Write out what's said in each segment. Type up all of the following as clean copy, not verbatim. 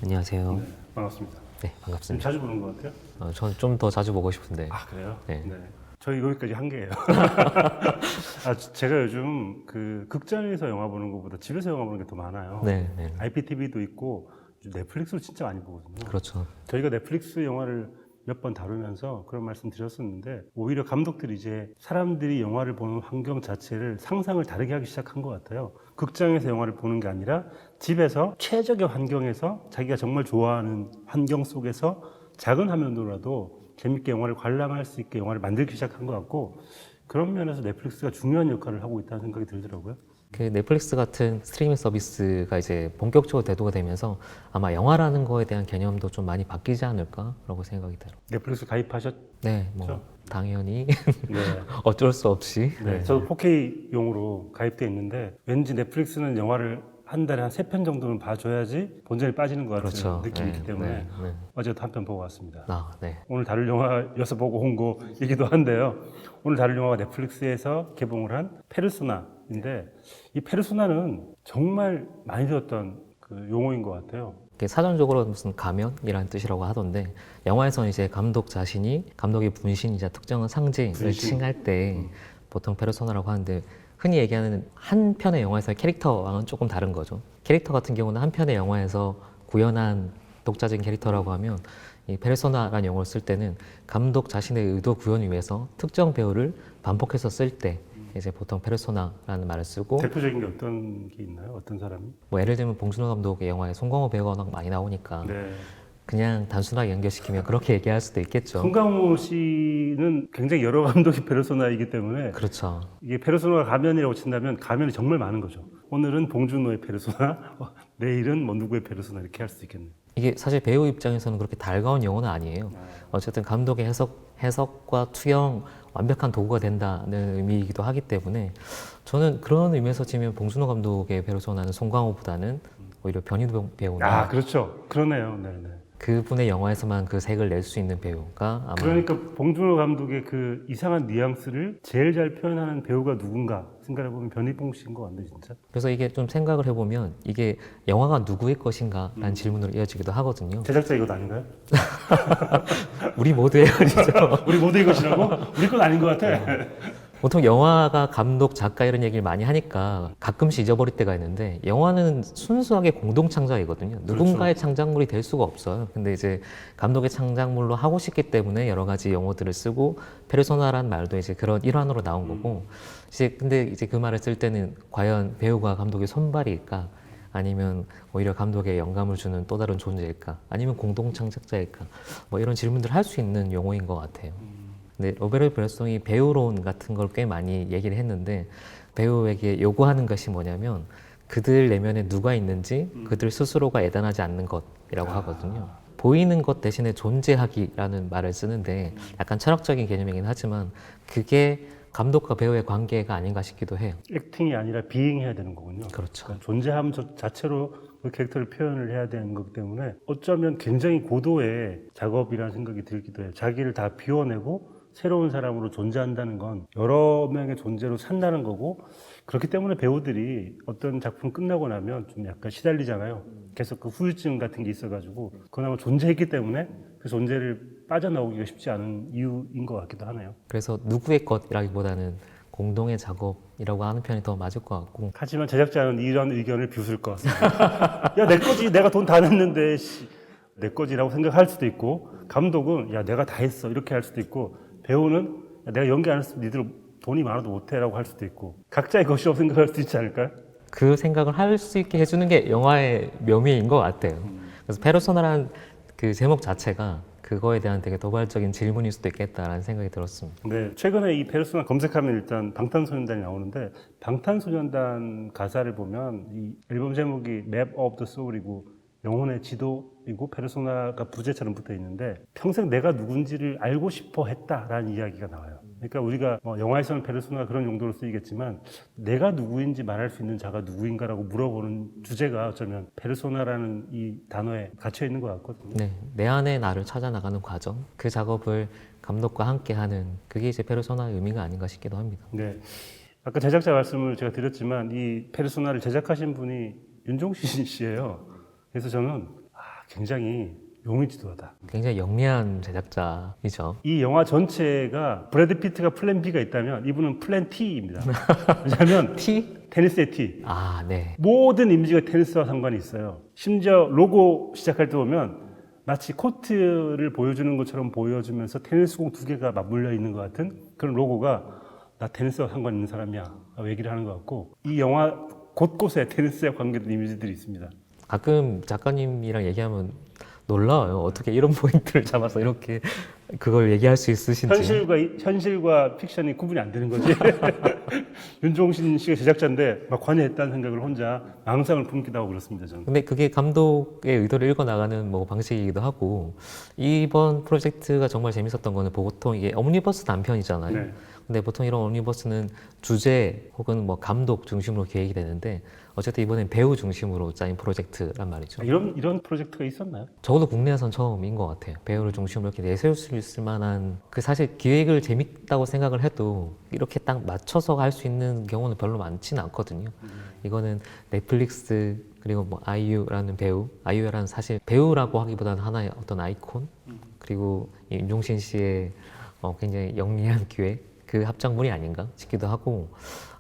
안녕하세요. 네, 반갑습니다. 네, 좀 반갑습니다. 자주 보는 것 같아요? 저는 좀 더 자주 보고 싶은데. 아, 그래요? 네. 저희 여기까지 한계예요. 제가 요즘 그 극장에서 영화 보는 것보다 집에서 영화 보는 게 더 많아요. 네, 네. IPTV도 있고 넷플릭스를 진짜 많이 보거든요. 그렇죠. 저희가 넷플릭스 영화를 몇 번 다루면서 그런 말씀 드렸었는데, 오히려 감독들이 이제 사람들이 영화를 보는 환경 자체를 상상을 다르게 하기 시작한 것 같아요. 극장에서 영화를 보는 게 아니라 집에서 최적의 환경에서 자기가 정말 좋아하는 환경 속에서 작은 화면으로라도 재밌게 영화를 관람할 수 있게 영화를 만들기 시작한 것 같고, 그런 면에서 넷플릭스가 중요한 역할을 하고 있다는 생각이 들더라고요. 그 넷플릭스 같은 스트리밍 서비스가 이제 본격적으로 대두가 되면서 아마 영화라는 거에 대한 개념도 좀 많이 바뀌지 않을까라고 생각이 들어요. 넷플릭스 가입하셨죠? 네, 뭐 당연히 네. 어쩔 수 없이. 네, 저도 4K용으로 가입돼 있는데, 왠지 넷플릭스는 영화를 한 달에 한 3편 정도는 봐줘야지 본전이 빠지는 것 같은 그렇죠. 느낌이 네, 있기 때문에 네, 네. 어제도 한 편 보고 왔습니다. 아, 네. 오늘 다룰 영화여서 보고 온 거이기도 한데요. 오늘 다룰 영화가 넷플릭스에서 개봉을 한 페르소나인데, 이 페르소나는 정말 많이 들었던 그 용어인 것 같아요. 이게 사전적으로 무슨 가면이라는 뜻이라고 하던데, 영화에서는 이제 감독 자신이 감독의 분신이자 특정한 상징을 분신. 칭할 때 보통 페르소나라고 하는데, 흔히 얘기하는 한 편의 영화에서의 캐릭터와는 조금 다른 거죠. 캐릭터 같은 경우는 한 편의 영화에서 구현한 독자적인 캐릭터라고 하면, 이 페르소나라는 용어를 쓸 때는 감독 자신의 의도 구현을 위해서 특정 배우를 반복해서 쓸 때 이제 보통 페르소나라는 말을 쓰고, 대표적인 게 어떤 게 있나요? 어떤 사람이? 뭐 예를 들면 봉준호 감독의 영화에 송강호 배우가 워낙 많이 나오니까 네. 그냥 단순하게 연결시키면 그렇게 얘기할 수도 있겠죠. 송강호 씨는 굉장히 여러 감독의 페르소나이기 때문에, 그렇죠. 이게 페르소나가 가면이라고 친다면 가면이 정말 많은 거죠. 오늘은 봉준호의 페르소나, 내일은 뭐 누구의 페르소나, 이렇게 할 수 있겠네요. 이게 사실 배우 입장에서는 그렇게 달가운 용어는 아니에요. 어쨌든 감독의 해석과 투영 완벽한 도구가 된다는 의미이기도 하기 때문에 저는 그런 의미에서 치면 봉준호 감독의 페르소나는 송강호보다는 오히려 변희동 배우나 아, 그렇죠. 그러네요. 네네. 그분의 영화에서만 그 색을 낼 수 있는 배우가 아마 그러니까 봉준호 감독의 그 이상한 뉘앙스를 제일 잘 표현하는 배우가 누군가 생각해보면 변희봉 씨인 것 같네, 진짜. 그래서 이게 좀 생각을 해보면 이게 영화가 누구의 것인가 라는 질문으로 이어지기도 하거든요. 제작자 이것 아닌가요? 우리 모두의 것이죠. 우리 모두 이것이라고? 우리 건 아닌 것 같아. 보통 영화가 감독, 작가 이런 얘기를 많이 하니까 가끔씩 잊어버릴 때가 있는데, 영화는 순수하게 공동 창작이거든요. 누군가의 창작물이 될 수가 없어요. 근데 이제 감독의 창작물로 하고 싶기 때문에 여러 가지 용어들을 쓰고, 페르소나라는 말도 이제 그런 일환으로 나온 거고, 이제 근데 이제 그 말을 쓸 때는 과연 배우가 감독의 손발일까? 아니면 오히려 감독의 영감을 주는 또 다른 존재일까? 아니면 공동 창작자일까? 뭐 이런 질문들을 할 수 있는 용어인 것 같아요. 근데 로베르 브레송이 배우론 같은 걸 꽤 많이 얘기를 했는데, 배우에게 요구하는 것이 뭐냐면 그들 내면에 누가 있는지 그들 스스로가 애단하지 않는 것이라고 하거든요. 보이는 것 대신에 존재하기라는 말을 쓰는데 약간 철학적인 개념이긴 하지만 그게 감독과 배우의 관계가 아닌가 싶기도 해요. 액팅이 아니라 비잉해야 되는 거군요. 그렇죠. 그러니까 존재함 자체로 그 캐릭터를 표현을 해야 되는 거기 때문에 어쩌면 굉장히 고도의 작업이라는 생각이 들기도 해요. 자기를 다 비워내고 새로운 사람으로 존재한다는 건 여러 명의 존재로 산다는 거고, 그렇기 때문에 배우들이 어떤 작품 끝나고 나면 좀 약간 시달리잖아요. 계속 그 후유증 같은 게 있어가지고, 그나마 존재했기 때문에 그 존재를 빠져나오기가 쉽지 않은 이유인 것 같기도 하네요. 그래서 누구의 것이라기보다는 공동의 작업이라고 하는 편이 더 맞을 것 같고, 하지만 제작자는 이런 의견을 비웃을 것 같습니다. 야, 내 거지. 내가 돈 다 냈는데, 내 거지라고 생각할 수도 있고, 감독은 야, 내가 다 했어. 이렇게 할 수도 있고, 배우는 야, 내가 연기 안 했으면 니들 돈이 많아도 못해라고 할 수도 있고, 각자의 것이라고 생각할 수도 있지 않을까요? 그 생각을 할 수 있게 해주는 게 영화의 묘미인 것 같아요. 그래서 페르소나라는 그 제목 자체가 그거에 대한 되게 도발적인 질문일 수도 있겠다라는 생각이 들었습니다. 네, 최근에 이 페르소나 검색하면 일단 방탄소년단이 나오는데, 방탄소년단 가사를 보면 이 앨범 제목이 Map of the Soul이고 영혼의 지도이고 페르소나가 부제처럼 붙어 있는데, 평생 내가 누군지를 알고 싶어 했다라는 이야기가 나와요. 그러니까 우리가 영화에서는 페르소나가 그런 용도로 쓰이겠지만, 내가 누구인지 말할 수 있는 자가 누구인가라고 물어보는 주제가 어쩌면 페르소나라는 이 단어에 갇혀 있는 것 같거든요. 네, 내 안의 나를 찾아 나가는 과정, 그 작업을 감독과 함께하는 그게 이제 페르소나의 의미가 아닌가 싶기도 합니다. 네, 아까 제작자 말씀을 제가 드렸지만 이 페르소나를 제작하신 분이 윤종신 씨예요. 그래서 저는 굉장히 용의지도하다. 굉장히 영리한 제작자이죠. 이 영화 전체가 브래드 피트가 플랜 B가 있다면 이분은 플랜 T입니다. 왜냐하면 T? 테니스의 T. 아, 네. 모든 이미지가 테니스와 상관이 있어요. 심지어 로고 시작할 때 보면 마치 코트를 보여주는 것처럼 보여주면서 테니스공 두 개가 맞물려 있는 것 같은 그런 로고가 나 테니스와 상관 있는 사람이야 얘기를 하는 것 같고 이 영화 곳곳에 테니스와 관계된 이미지들이 있습니다. 가끔 작가님이랑 얘기하면 놀라워요. 어떻게 이런 포인트를 잡아서 이렇게 그걸 얘기할 수 있으신지. 현실과 픽션이 구분이 안 되는 거지. 윤종신 씨가 제작자인데 막 관여했다는 생각을 혼자 망상을 품기도 하고 그렇습니다. 저는. 근데 그게 감독의 의도를 읽어나가는 뭐 방식이기도 하고 이번 프로젝트가 정말 재밌었던 거는 보통 이게 옴니버스 단편이잖아요. 네. 근데 보통 이런 옴니버스는 주제 혹은 뭐 감독 중심으로 기획이 되는데 어쨌든 이번엔 배우 중심으로 짜인 프로젝트란 말이죠. 이런 프로젝트가 있었나요? 적어도 국내에선 처음인 것 같아요. 배우를 중심으로 이렇게 내세울 수 있을 만한 그 사실 기획을 재밌다고 생각을 해도 이렇게 딱 맞춰서 할 수 있는 경우는 별로 많지는 않거든요. 이거는 넷플릭스 그리고 뭐 아이유라는 배우, 아이유라는 사실 배우라고 하기보다는 하나의 어떤 아이콘 그리고 이 윤종신 씨의 굉장히 영리한 기획 그 합작물이 아닌가 싶기도 하고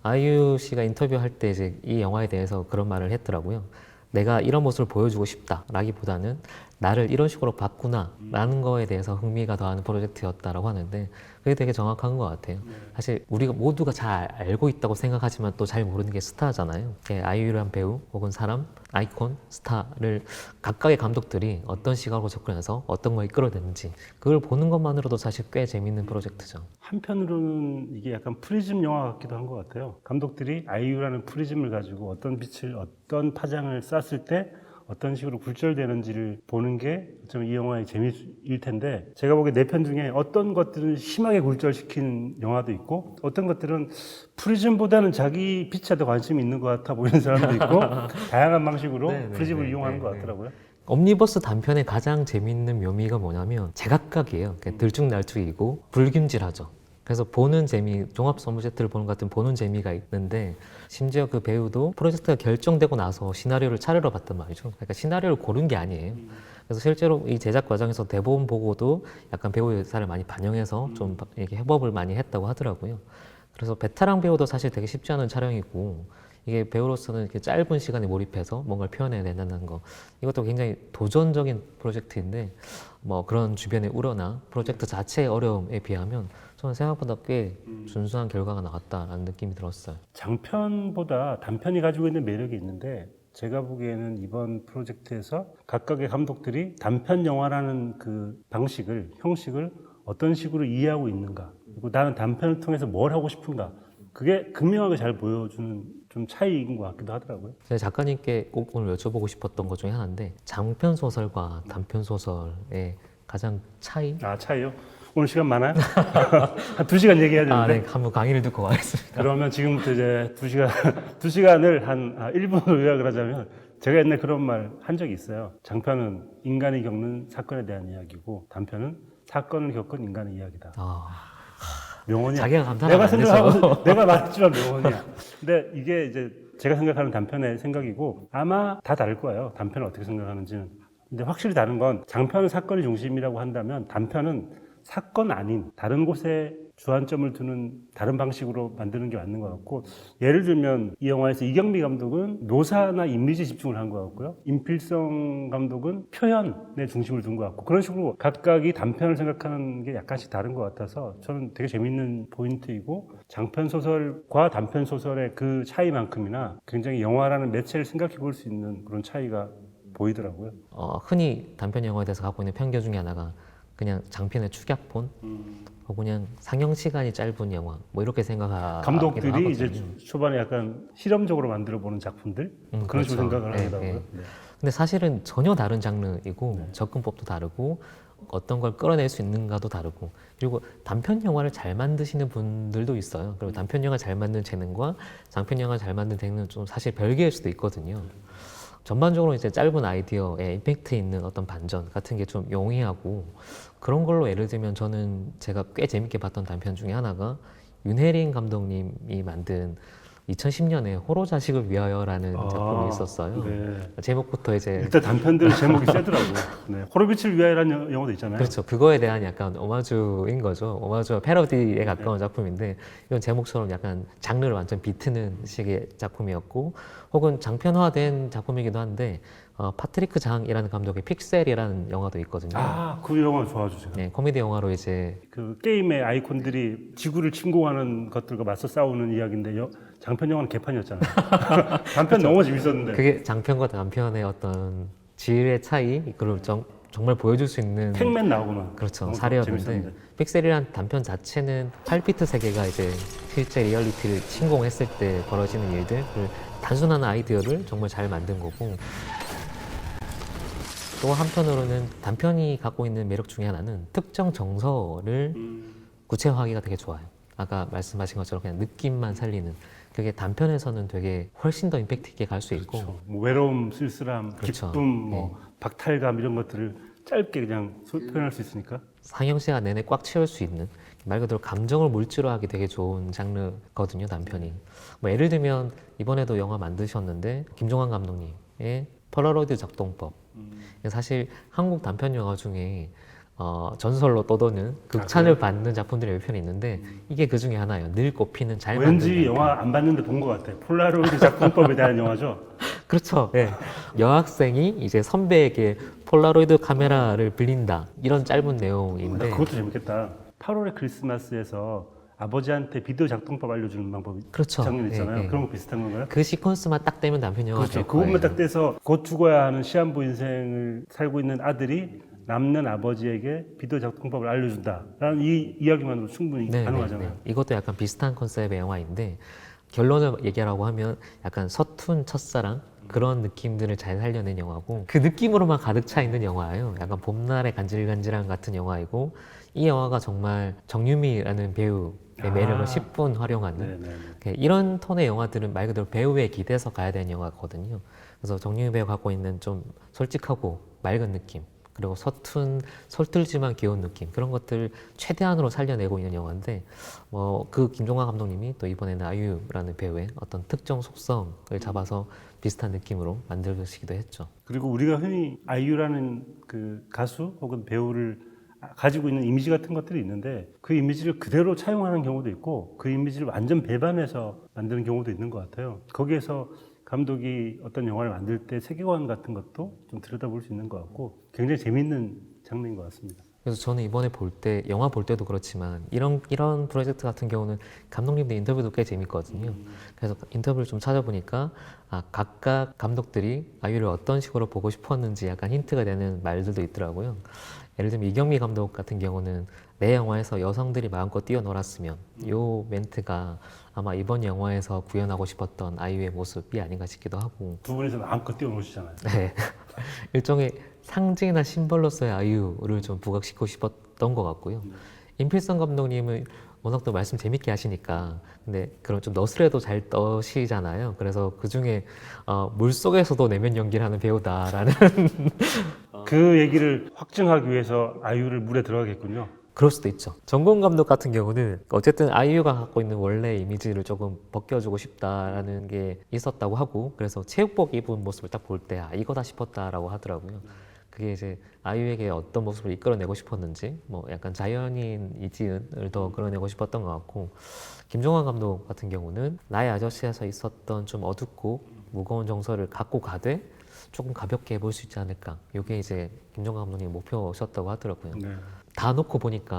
아이유 씨가 인터뷰할 때 이제 이 영화에 대해서 그런 말을 했더라고요. 내가 이런 모습을 보여주고 싶다라기보다는 나를 이런 식으로 봤구나라는 거에 대해서 흥미가 더하는 프로젝트였다라고 하는데 그게 되게 정확한 것 같아요. 사실 우리가 모두가 잘 알고 있다고 생각하지만 또 잘 모르는 게 스타잖아요. 아이유란 배우 혹은 사람, 아이콘, 스타를 각각의 감독들이 어떤 시각으로 접근해서 어떤 걸 이끌어냈는지 그걸 보는 것만으로도 사실 꽤 재밌는 프로젝트죠. 한편으로는 이게 약간 프리즘 영화 같기도 한 것 같아요. 감독들이 아이유라는 프리즘을 가지고 어떤 빛을, 어떤 파장을 쐈을 때 어떤 식으로 굴절되는지를 보는 게 좀 이 영화의 재미일 텐데 제가 보기에 네 편 중에 어떤 것들은 심하게 굴절시킨 영화도 있고 어떤 것들은 프리즘보다는 자기 빛에 더 관심이 있는 것 같아 보이는 사람도 있고 다양한 방식으로 네, 네, 프리즘을 네, 이용하는 네, 것 네. 같더라고요. 옴니버스 단편의 가장 재밌는 묘미가 뭐냐면 제각각이에요. 그냥 들쭉날쭉이고 불균질하죠. 그래서 보는 재미, 종합 선물 세트를 보는 것 같은 보는 재미가 있는데 심지어 그 배우도 프로젝트가 결정되고 나서 시나리오를 차례로 봤단 말이죠. 그러니까 시나리오를 고른 게 아니에요. 그래서 실제로 이 제작 과정에서 대본 보고도 약간 배우의 의사를 많이 반영해서 좀 이렇게 협업을 많이 했다고 하더라고요. 그래서 베테랑 배우도 사실 되게 쉽지 않은 촬영이고 이게 배우로서는 이렇게 짧은 시간에 몰입해서 뭔가를 표현해내는 거 이것도 굉장히 도전적인 프로젝트인데 뭐 그런 주변의 우려나 프로젝트 자체의 어려움에 비하면 저는 생각보다 꽤 준수한 결과가 나왔다라는 느낌이 들었어요. 장편보다 단편이 가지고 있는 매력이 있는데 제가 보기에는 이번 프로젝트에서 각각의 감독들이 단편 영화라는 그 방식을, 형식을 어떤 식으로 이해하고 있는가 그리고 나는 단편을 통해서 뭘 하고 싶은가 그게 극명하게 잘 보여주는 좀 차이인 것 같기도 하더라고요. 제가 작가님께 꼭 오늘 여쭤보고 싶었던 것 중에 하나인데 장편 소설과 단편 소설의 가장 차이? 차이요? 오늘 시간 많아요? 한 2시간 얘기해야 되는데 네. 한번 강의를 듣고 가겠습니다. 그러면 지금부터 이제 2시간을 한 1분으로 요약을 하자면 제가 옛날에 그런 말 한 적이 있어요. 장편은 인간이 겪는 사건에 대한 이야기고 단편은 사건을 겪은 인간의 이야기다. 명언이야. 자기가 감탄하면 안 되죠. 내가 말했지만 명언이야. 근데 이게 이제 제가 생각하는 단편의 생각이고 아마 다 다를 거예요. 단편을 어떻게 생각하는지는. 근데 확실히 다른 건 장편은 사건이 중심이라고 한다면 단편은 사건 아닌 다른 곳에 주안점을 두는 다른 방식으로 만드는 게 맞는 것 같고 예를 들면 이 영화에서 이경미 감독은 묘사나 이미지 집중을 한 것 같고요. 임필성 감독은 표현에 중심을 둔 것 같고 그런 식으로 각각이 단편을 생각하는 게 약간씩 다른 것 같아서 저는 되게 재밌는 포인트이고 장편 소설과 단편 소설의 그 차이만큼이나 굉장히 영화라는 매체를 생각해 볼 수 있는 그런 차이가 보이더라고요. 흔히 단편 영화에 대해서 갖고 있는 편견 중에 하나가 그냥 장편의 축약본 혹은 그냥 상영 시간이 짧은 영화 뭐 이렇게 생각하기도 감독들이 하거든요. 이제 초반에 약간 실험적으로 만들어 보는 작품들 그런 그렇죠. 식으로 생각을 네, 하더라고요. 네. 네. 근데 사실은 전혀 다른 장르이고 접근법도 다르고 어떤 걸 끌어낼 수 있는가도 다르고 그리고 단편 영화를 잘 만드시는 분들도 있어요. 그리고 단편 영화 잘 만든 재능과 장편 영화 잘 만든 재능은 좀 사실 별개일 수도 있거든요. 전반적으로 이제 짧은 아이디어에 임팩트 있는 어떤 반전 같은 게 좀 용이하고 그런 걸로 예를 들면 저는 제가 꽤 재밌게 봤던 단편 중에 하나가 윤혜린 감독님이 만든 2010년에 호로 자식을 위하여라는 작품이 있었어요. 네. 제목부터 이제 일단 단편들 제목이 세더라고. 네. 호로비츠를 위하여라는 영화도 있잖아요. 그렇죠. 그거에 대한 약간 오마주인 거죠. 오마주와 패러디에 가까운 작품인데 이건 제목처럼 약간 장르를 완전 비트는 식의 작품이었고 혹은 장편화된 작품이기도 한데 파트리크 장이라는 감독의 픽셀이라는 영화도 있거든요. 아, 그 영화 좋아하죠, 제가. 네, 코미디 영화로 이제 그 게임의 아이콘들이 지구를 침공하는 것들과 맞서 싸우는 이야기인데 장편 영화는 개판이었잖아요. 단편 너무 재밌었는데. 그게 장편과 단편의 어떤 질의 차이 그걸 정말 보여줄 수 있는 팩맨 나오고만. 그렇죠 너무 사례였는데 재밌었는데. 픽셀이란 단편 자체는 8비트 세계가 이제 실제 리얼리티를 침공했을 때 벌어지는 일들을 단순한 아이디어를 정말 잘 만든 거고 또 한편으로는 단편이 갖고 있는 매력 중에 하나는 특정 정서를 구체화하기가 되게 좋아요. 아까 말씀하신 것처럼 그냥 느낌만 살리는 그게 단편에서는 되게 훨씬 더 임팩트 있게 갈 수 있고 그렇죠. 뭐 외로움, 쓸쓸함, 그렇죠. 기쁨, 뭐 박탈감 이런 것들을 짧게 그냥 표현할 수 있으니까. 상영 시간 내내 꽉 채울 수 있는 말 그대로 감정을 물질로 하기 되게 좋은 장르거든요 단편이. 뭐 예를 들면 이번에도 영화 만드셨는데 김종환 감독님의 폴라로이드 작동법. 사실 한국 단편 영화 중에 전설로 떠도는 극찬을 받는 작품들이 몇 편 있는데 이게 그 중에 하나예요. 늘 꼽히는 잘 만든 왠지 단편. 영화 안 봤는데 본 것 같아. 폴라로이드 작품법에 대한 영화죠. 그렇죠. 예. 여학생이 이제 선배에게 폴라로이드 카메라를 빌린다 이런 짧은 내용인데 그것도 재밌겠다. 8월의 크리스마스에서 아버지한테 비디오 작동법 알려주는 방법이 그렇죠. 장면 있잖아요. 예, 예. 그런 거 비슷한 건가요? 그 시퀀스만 딱 되면 단편 영화가 그렇죠. 될 그것만 거예요. 딱 돼서 곧 죽어야 하는 시한부 인생을 살고 있는 아들이 남는 아버지에게 비디오 작동법을 알려준다라는 이 이야기만으로 충분히 네, 가능하잖아요. 네, 네. 이것도 약간 비슷한 컨셉의 영화인데 결론을 얘기하라고 하면 약간 서툰 첫사랑 그런 느낌들을 잘 살려낸 영화고 그 느낌으로만 가득 차 있는 영화예요. 약간 봄날의 간질간질한 같은 영화이고 이 영화가 정말 정유미라는 배우의 매력을 10분 활용하는 네네. 이런 톤의 영화들은 말 그대로 배우에 기대서 가야 되는 영화거든요. 그래서 정유미 배우가 갖고 있는 좀 솔직하고 맑은 느낌 그리고 서툴지만 귀여운 느낌 그런 것들 최대한으로 살려내고 있는 영화인데 그 김종환 감독님이 또 이번에는 아이유라는 배우의 어떤 특정 속성을 잡아서 비슷한 느낌으로 만들시기도 했죠. 그리고 우리가 흔히 아이유라는 그 가수 혹은 배우를 가지고 있는 이미지 같은 것들이 있는데 그 이미지를 그대로 차용하는 경우도 있고 그 이미지를 완전 배반해서 만드는 경우도 있는 것 같아요. 거기에서 감독이 어떤 영화를 만들 때 세계관 같은 것도 좀 들여다볼 수 있는 것 같고 굉장히 재밌는 장르인 것 같습니다. 그래서 저는 이번에 영화 볼 때도 그렇지만 이런 프로젝트 같은 경우는 감독님들 인터뷰도 꽤 재밌거든요. 그래서 인터뷰를 좀 찾아보니까 각각 감독들이 아이유를 어떤 식으로 보고 싶었는지 약간 힌트가 되는 말들도 있더라고요. 예를 들면 이경미 감독 같은 경우는 내 영화에서 여성들이 마음껏 뛰어놀았으면 요 멘트가 아마 이번 영화에서 구현하고 싶었던 아이유의 모습이 아닌가 싶기도 하고 두 분이서 마음껏 뛰어노시잖아요. 네. 일종의 상징이나 심벌로서의 아이유를 좀 부각시키고 싶었던 것 같고요. 임필성 감독님은 워낙 또 말씀 재밌게 하시니까 근데 그런 좀 너스레도 잘 떠시잖아요. 그래서 그 중에 물속에서도 내면 연기를 하는 배우다라는 그 얘기를 확증하기 위해서 아이유를 물에 들어가겠군요. 그럴 수도 있죠. 정권 감독 같은 경우는 어쨌든 아이유가 갖고 있는 원래 이미지를 조금 벗겨주고 싶다라는 게 있었다고 하고 그래서 체육복 입은 모습을 딱 볼 때 이거다 싶었다라고 하더라고요. 그게 이제 아이유에게 어떤 모습을 이끌어내고 싶었는지 뭐 약간 자연인 이지은을 더 끌어내고 싶었던 것 같고 김종환 감독 같은 경우는 나의 아저씨에서 있었던 좀 어둡고 무거운 정서를 갖고 가되 조금 가볍게 해볼 수 있지 않을까. 이게 이제 김종환 감독님 목표셨다고 하더라고요. 네.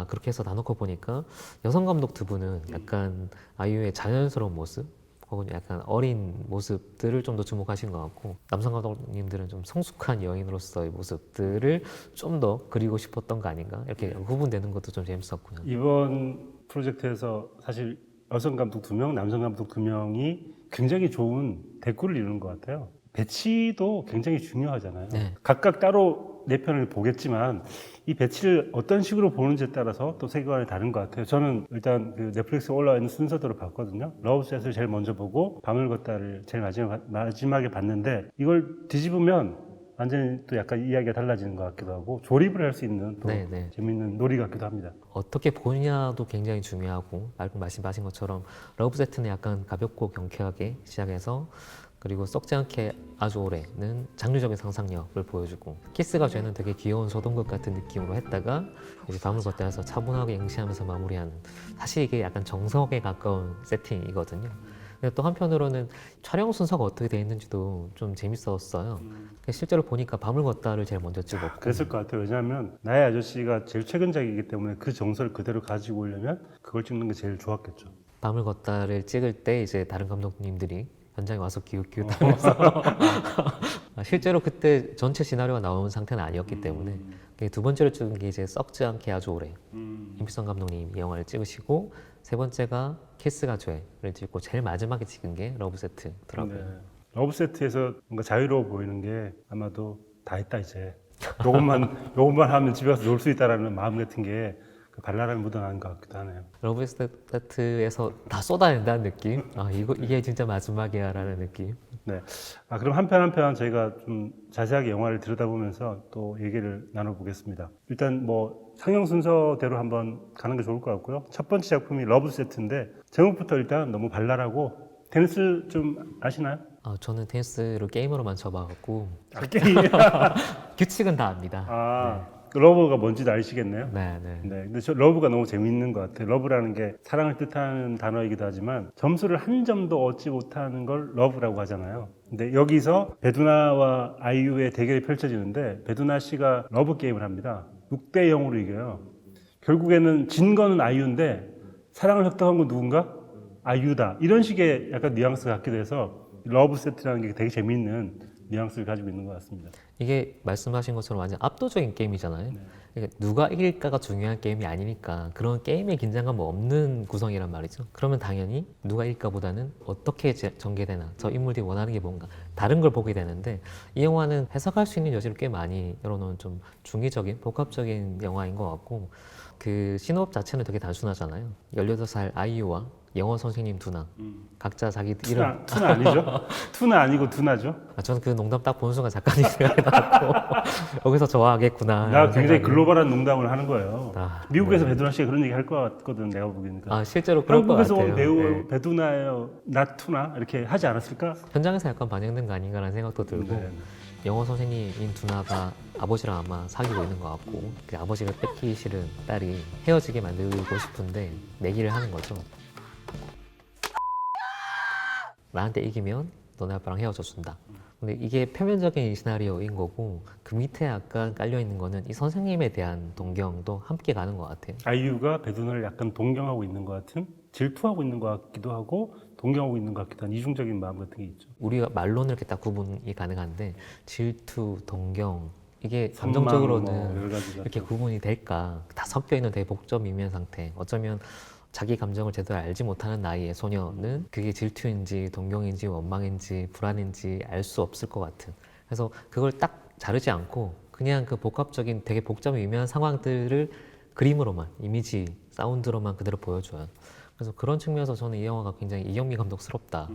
그렇게 해서 다 놓고 보니까 여성 감독 두 분은 약간 아이유의 자연스러운 모습 혹은 약간 어린 모습들을 좀 더 주목하신 것 같고 남성 감독님들은 좀 성숙한 여인으로서의 모습들을 좀 더 그리고 싶었던 거 아닌가 이렇게 구분되는 것도 좀 재밌었고요. 이번 프로젝트에서 사실 여성 감독 2명, 남성 감독 2명이 굉장히 좋은 대꾸를 이루는 것 같아요. 배치도 굉장히 중요하잖아요. 네. 각각 따로 내 편을 보겠지만 이 배치를 어떤 식으로 보는지에 따라서 또 세계관이 다른 것 같아요. 저는 일단 그 넷플릭스에 올라와 있는 순서대로 봤거든요. 러브셋을 제일 먼저 보고 밤을 걷다를 제일 마지막에 봤는데 이걸 뒤집으면 완전히 또 약간 이야기가 달라지는 것 같기도 하고 조립을 할 수 있는 또 네네. 재밌는 놀이 같기도 합니다. 어떻게 보냐도 굉장히 중요하고 방금 말씀하신 것처럼 러브세트는 약간 가볍고 경쾌하게 시작해서 그리고 썩지 않게 아주 오래는 장르적인 상상력을 보여주고 키스가 죄는 되게 귀여운 소동극 같은 느낌으로 했다가 이제 밤을 걷다해서 차분하게 응시하면서 마무리하는 사실 이게 약간 정석에 가까운 세팅이거든요. 근데 또 한편으로는 촬영 순서가 어떻게 돼 있는지도 좀 재밌었어요. 실제로 보니까 밤을 걷다를 제일 먼저 찍었고 그랬을 것 같아요. 왜냐하면 나의 아저씨가 제일 최근작이기 때문에 그 정서를 그대로 가지고 오려면 그걸 찍는 게 제일 좋았겠죠. 밤을 걷다를 찍을 때 이제 다른 감독님들이 현장에 와서 기웃기웃하면서 실제로 그때 전체 시나리오가 나온 상태는 아니었기 때문에 두 번째로 찍은 게 이제 썩지 않게 아주 오래 임필성 감독님 이 영화를 찍으시고 세 번째가 키스가 죄를 찍고 제일 마지막에 찍은 게 러브세트더라고요. 네. 러브세트에서 뭔가 자유로워 보이는 게 아마도 다 했다 이제. 요것만 하면 집에 가서 놀 수 있다라는 마음 같은 게 그 발랄함이 묻어나는 것 같기도 하네요. 러브세트에서 다 쏟아낸다는 느낌? 아 이게 진짜 마지막이야라는 느낌. 네. 그럼 한편 저희가 좀 자세하게 영화를 들여다보면서 또 얘기를 나눠보겠습니다. 일단 뭐 상영 순서대로 한번 가는 게 좋을 것 같고요. 첫 번째 작품이 러브세트인데 제목부터 일단 너무 발랄하고 테니스 좀 아시나요? 저는 테니스를 게임으로만 쳐봐갖고 게임. 규칙은 다 압니다. 그 러브가 뭔지도 아시겠네요. 네. 네, 근데 저 러브가 너무 재밌는 것 같아요. 러브라는 게 사랑을 뜻하는 단어이기도 하지만 점수를 한 점도 얻지 못하는 걸 러브라고 하잖아요. 근데 여기서 베두나와 아이유의 대결이 펼쳐지는데 베두나 씨가 러브 게임을 합니다. 6대 0으로 이겨요. 결국에는 진 거는 아이유인데 사랑을 획득한 건 누군가? 아이유다. 이런 식의 약간 뉘앙스가 갖게 돼서 러브 세트라는 게 되게 재미있는 뉘앙스를 가지고 있는 것 같습니다. 이게 말씀하신 것처럼 완전 압도적인 게임이잖아요. 그러니까 누가 이길까가 중요한 게임이 아니니까 그런 게임의 긴장감 없는 구성이란 말이죠. 그러면 당연히 누가 이길까보다는 어떻게 전개되나 저 인물들이 원하는 게 뭔가 다른 걸 보게 되는데 이 영화는 해석할 수 있는 여지를 꽤 많이 열어놓은 좀 중의적인 복합적인 영화인 것 같고 그 신호업 자체는 되게 단순하잖아요. 18살 아이유와 영어 선생님 두나 각자 자기 이름 투나 아니죠? 투나 아니고 두나죠? 저는 그 농담 딱 본 순간 작가님 생각이 났고 여기서 좋아하겠구나. 나 굉장히 글로벌한 농담을 하는 거예요. 미국에서 네. 베두나 씨가 그런 얘기 할 것 같거든 내가 보기에는. 실제로 그럴 것 한국에서 같아요. 온 배우 네. 베두나예요, 나 투나 이렇게 하지 않았을까? 현장에서 약간 반영된 거 아닌가라는 생각도 들고 네. 영어 선생님인 두나가 아버지랑 아마 사귀고 있는 것 같고 그 아버지가 뺏기 싫은 딸이 헤어지게 만들고 싶은데 내기를 하는 거죠. 나한테 이기면 너네 아빠랑 헤어져 준다. 근데 이게 표면적인 시나리오인 거고 그 밑에 약간 깔려 있는 거는 이 선생님에 대한 동경도 함께 가는 것 같아요. 아이유가 베두나를 약간 동경하고 있는 것 같은, 질투하고 있는 것 같기도 하고 동경하고 있는 것 같기도 한 이중적인 마음 같은 게 있죠. 우리가 말로는 이렇게 딱 구분이 가능한데 질투, 동경 이게 선망, 감정적으로는 뭐 여러 가지가 이렇게 또. 구분이 될까? 다 섞여 있는 되게 복잡미묘한 상태. 어쩌면 자기 감정을 제대로 알지 못하는 나이의 소녀는 그게 질투인지 동경인지 원망인지 불안인지 알 수 없을 것 같은. 그래서 그걸 딱 자르지 않고 그냥 그 복합적인 되게 복잡미묘한 상황들을 그림으로만 이미지 사운드로만 그대로 보여줘요. 그래서 그런 측면에서 저는 이 영화가 굉장히 이경미 감독스럽다.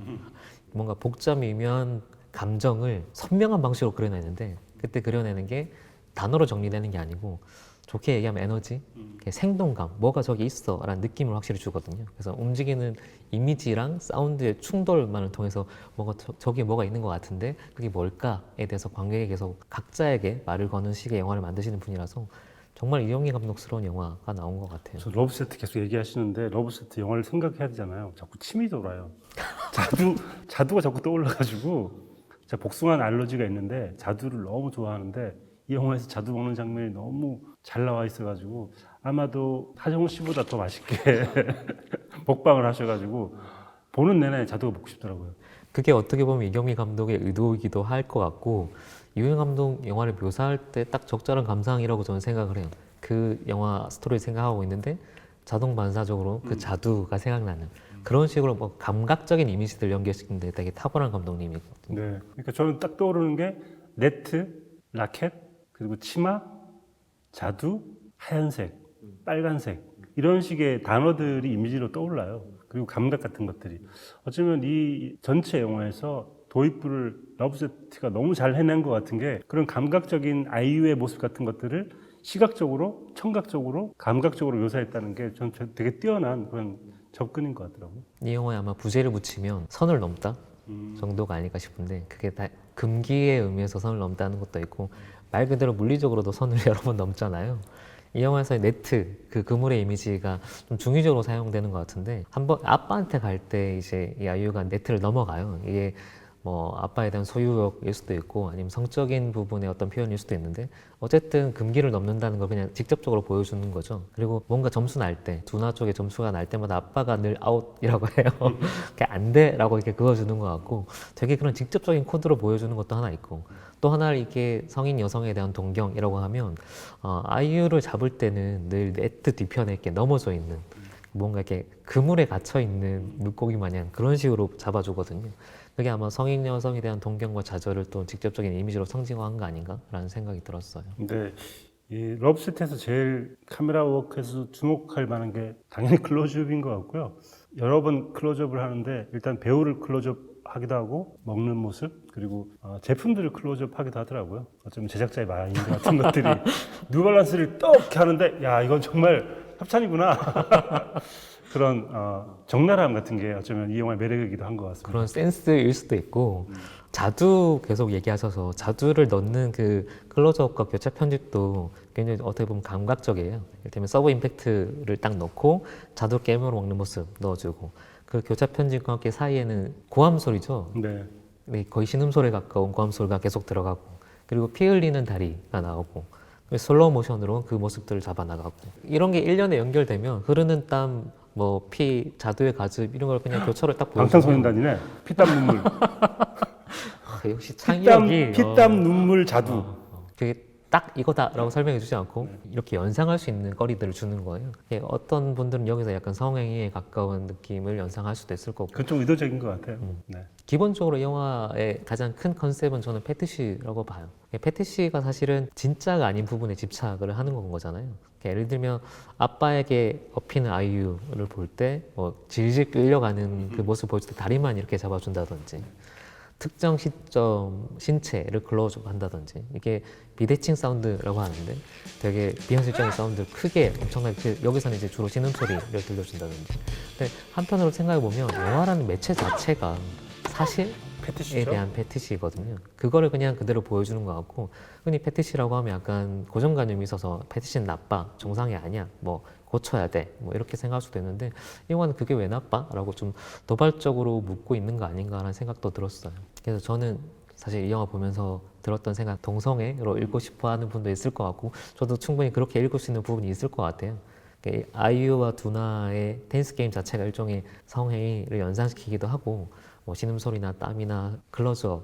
뭔가 복잡미묘한 감정을 선명한 방식으로 그려내는데 그때 그려내는 게 단어로 정리되는 게 아니고 좋게 얘기하면 에너지, 생동감, 뭐가 저기 있어 라는 느낌을 확실히 주거든요. 그래서 움직이는 이미지랑 사운드의 충돌만을 통해서 뭔가 저기 뭐가 있는 것 같은데 그게 뭘까에 대해서 관객에게서 각자에게 말을 거는 식의 영화를 만드시는 분이라서 정말 이경미 감독스러운 영화가 나온 것 같아요. 저 러브세트 계속 얘기하시는데 러브세트 영화를 생각해야 되잖아요. 자꾸 침이 돌아요. 자두가 자꾸 떠올라가지고 제가 복숭아 알러지가 있는데 자두를 너무 좋아하는데 이 영화에서 자두 먹는 장면이 너무 잘 나와 있어가지고 아마도 하정우 씨보다 더 맛있게 먹방을 하셔가지고 보는 내내 자두가 먹고 싶더라고요. 그게 어떻게 보면 이경미 감독의 의도이기도 할 것 같고 유행 감독 영화를 묘사할 때 딱 적절한 감상이라고 저는 생각을 해요. 그 영화 스토리를 생각하고 있는데 자동 반사적으로 그 자두가 생각나는 그런 식으로 뭐 감각적인 이미지들 연결시키는데 되게 탁월한 감독님이거든요. 네, 그러니까 저는 딱 떠오르는 게 네트, 라켓, 그리고 치마, 자두, 하얀색, 빨간색 이런 식의 단어들이 이미지로 떠올라요. 그리고 감각 같은 것들이 어쩌면 이 전체 영화에서 도입부를 러브세트가 너무 잘 해낸 것 같은 게 그런 감각적인 아이유의 모습 같은 것들을 시각적으로, 청각적으로, 감각적으로 묘사했다는 게 전 되게 뛰어난 그런 접근인 것 같더라고요. 이 영화에 아마 부제를 붙이면 선을 넘다 정도가 아닐까 싶은데 그게 다 금기의 의미에서 선을 넘다는 것도 있고 말 그대로 물리적으로도 선을 여러 번 넘잖아요. 이 영화에서의 네트, 그 그물의 이미지가 좀 중의적으로 사용되는 것 같은데 한번 아빠한테 갈 때 이제 이 아이유가 네트를 넘어가요. 이게 뭐 아빠에 대한 소유욕일 수도 있고 아니면 성적인 부분의 어떤 표현일 수도 있는데 어쨌든 금기를 넘는다는 걸 그냥 직접적으로 보여주는 거죠. 그리고 뭔가 점수 날 때, 두나 쪽에 점수가 날 때마다 아빠가 늘 아웃이라고 해요. 그게 안 돼라고 이렇게 그어주는 것 같고 되게 그런 직접적인 코드로 보여주는 것도 하나 있고 또 하나 이게 성인 여성에 대한 동경이라고 하면 아이유를 잡을 때는 늘 네트 뒤편에 이렇게 넘어져 있는 뭔가 이렇게 그물에 갇혀 있는 물고기 마냥 그런 식으로 잡아주거든요. 그게 아마 성인 여성에 대한 동경과 좌절을 또 직접적인 이미지로 상징화한 거 아닌가라는 생각이 들었어요. 근데 이 러브셋에서 제일 카메라 워크에서 주목할 만한 게 당연히 클로즈업인 것 같고요. 여러 번 클로즈업을 하는데 일단 배우를 클로즈업 하기도 하고 먹는 모습 그리고 제품들을 클로즈업 하기도 하더라고요. 어쩌면 제작자의 마인드 같은 것들이 뉴발란스를 떡 하는데 야 이건 정말 협찬이구나. 그런 적나라함 같은 게 어쩌면 이 영화의 매력이기도 한 것 같습니다. 그런 센스일 수도 있고 자두 계속 얘기하셔서 자두를 넣는 그 클로즈업과 교차 편집도 굉장히 어떻게 보면 감각적이에요. 예를 들면 서브 임팩트를 딱 넣고 자두 깨물어 먹는 모습 넣어주고 그 교차 편집과 함께 사이에는 고함 소리죠. 네. 네, 거의 신음소리에 가까운 고함 소리가 계속 들어가고 그리고 피 흘리는 다리가 나오고 슬로우 모션으로 그 모습들을 잡아 나가고 이런 게 1년에 연결되면 흐르는 땀, 뭐 피, 자두의 가즙 이런 걸 그냥 교차로 딱 보여주면 방탄소년단이네. 피땀 눈물. 역시 창의력이 피땀 눈물 자두. 그게 딱 이거다라고 설명해 주지 않고 이렇게 연상할 수 있는 거리들을 주는 거예요. 어떤 분들은 여기서 약간 성행위에 가까운 느낌을 연상할 수도 있을 거고 그건 좀 의도적인 것 같아요. 네. 기본적으로 영화의 가장 큰 컨셉은 저는 패티시라고 봐요. 패티시가 사실은 진짜가 아닌 부분에 집착을 하는 건 거잖아요. 예를 들면 아빠에게 업히는 아이유를 볼 때 뭐 질질 끌려가는 그 모습 보여줄 때 다리만 이렇게 잡아준다든지 특정 시점 신체를 클로즈업 한다든지 이게 비대칭 사운드라고 하는데 되게 비현실적인 사운드를 크게 엄청나게 여기서는 이제 주로 신음소리를 들려준다든지 근데 한편으로 생각해 보면 영화라는 매체 자체가 사실에 패티시죠? 대한 패티시거든요. 그거를 그냥 그대로 보여주는 것 같고 흔히 패티시라고 하면 약간 고정관념이 있어서 패티시는 나빠, 정상이 아니야, 뭐 고쳐야 돼, 뭐 이렇게 생각할 수도 있는데 이 영화는 그게 왜 나빠? 라고 좀 도발적으로 묻고 있는 거 아닌가라는 생각도 들었어요. 그래서 저는 사실 이 영화 보면서 들었던 생각 동성애로 읽고 싶어 하는 분도 있을 것 같고 저도 충분히 그렇게 읽을 수 있는 부분이 있을 것 같아요. 아이유와 두나의 댄스 게임 자체가 일종의 성행위를 연상시키기도 하고 뭐 신음소리나 땀이나 클로즈업,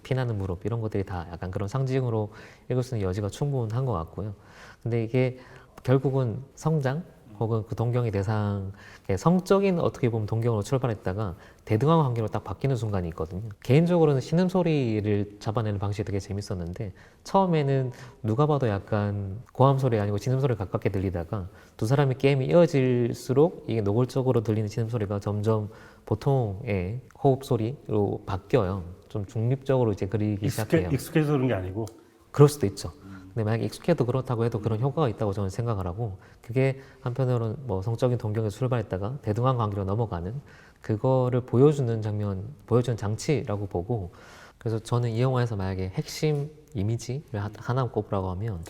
피나는 무릎 이런 것들이 다 약간 그런 상징으로 읽을 수 있는 여지가 충분한 것 같고요. 근데 이게 결국은 성장 혹은 그 동경의 대상 성적인 어떻게 보면 동경으로 출발했다가 대등한 관계로 딱 바뀌는 순간이 있거든요. 개인적으로는 신음소리를 잡아내는 방식이 되게 재밌었는데 처음에는 누가 봐도 약간 고함 소리 아니고 신음소리 가깝게 들리다가 두 사람의 게임이 이어질수록 이게 노골적으로 들리는 신음소리가 점점 보통의 호흡 소리로 바뀌어요. 좀 중립적으로 이제 그리기 시작해요. 익숙해서 그런 게 아니고 그럴 수도 있죠. 근데 만약에 익숙해도 그렇다고 해도 그런 효과가 있다고 저는 생각을 하고 그게 한편으로는 뭐 성적인 동경에서 출발했다가 대등한 관계로 넘어가는 그거를 보여주는 장면, 보여주는 장치라고 보고 그래서 저는 이 영화에서 만약에 핵심 이미지를 하나 꼽으라고 하면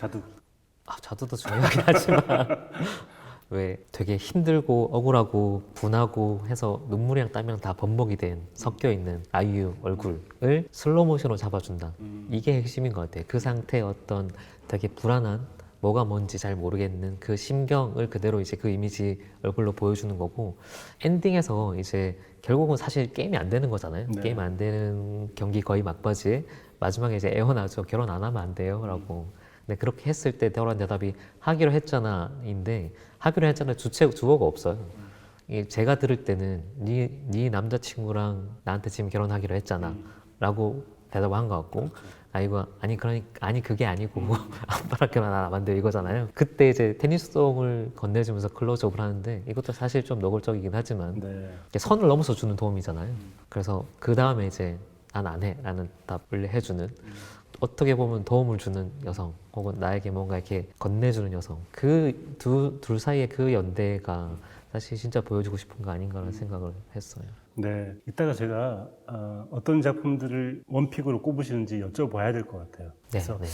자두도 중요하긴 하지만 왜 되게 힘들고 억울하고 분하고 해서 눈물이랑 땀이랑 다 범벅이 된 섞여 있는 아이유 얼굴을 슬로우 모션으로 잡아준다. 이게 핵심인 것 같아요. 그 상태의 어떤 되게 불안한 뭐가 뭔지 잘 모르겠는 그 심경을 그대로 이제 그 이미지 얼굴로 보여주는 거고 엔딩에서 이제 결국은 사실 게임이 안 되는 거잖아요. 네. 게임 안 되는 경기 거의 막바지에 마지막에 이제 애원하죠. 결혼 안 하면 안 돼요라고. 근데 그렇게 했을 때 대화한 대답이 하기로 했잖아인데 하기로 했잖아 주어가 없어요. 이게 제가 들을 때는 네 남자친구랑 나한테 지금 결혼하기로 했잖아라고 대답을 한 것 같고 아이고 아니 그게 아니고 아빠랑 결혼 안 돼 이거잖아요. 그때 이제 테니스송을 건네주면서 클로즈업을 하는데 이것도 사실 좀 노골적이긴 하지만 네. 선을 넘어서 주는 도움이잖아요. 그래서 그 다음에 이제 난 안 해라는 답을 해주는 어떻게 보면 도움을 주는 여성 혹은 나에게 뭔가 이렇게 건네주는 여성 그 둘 사이의 그 연대가 사실 진짜 보여주고 싶은 거 아닌가라는 생각을 했어요. 네, 이따가 제가 어떤 작품들을 원픽으로 꼽으시는지 여쭤봐야 될 것 같아요. 네, 그래서 네.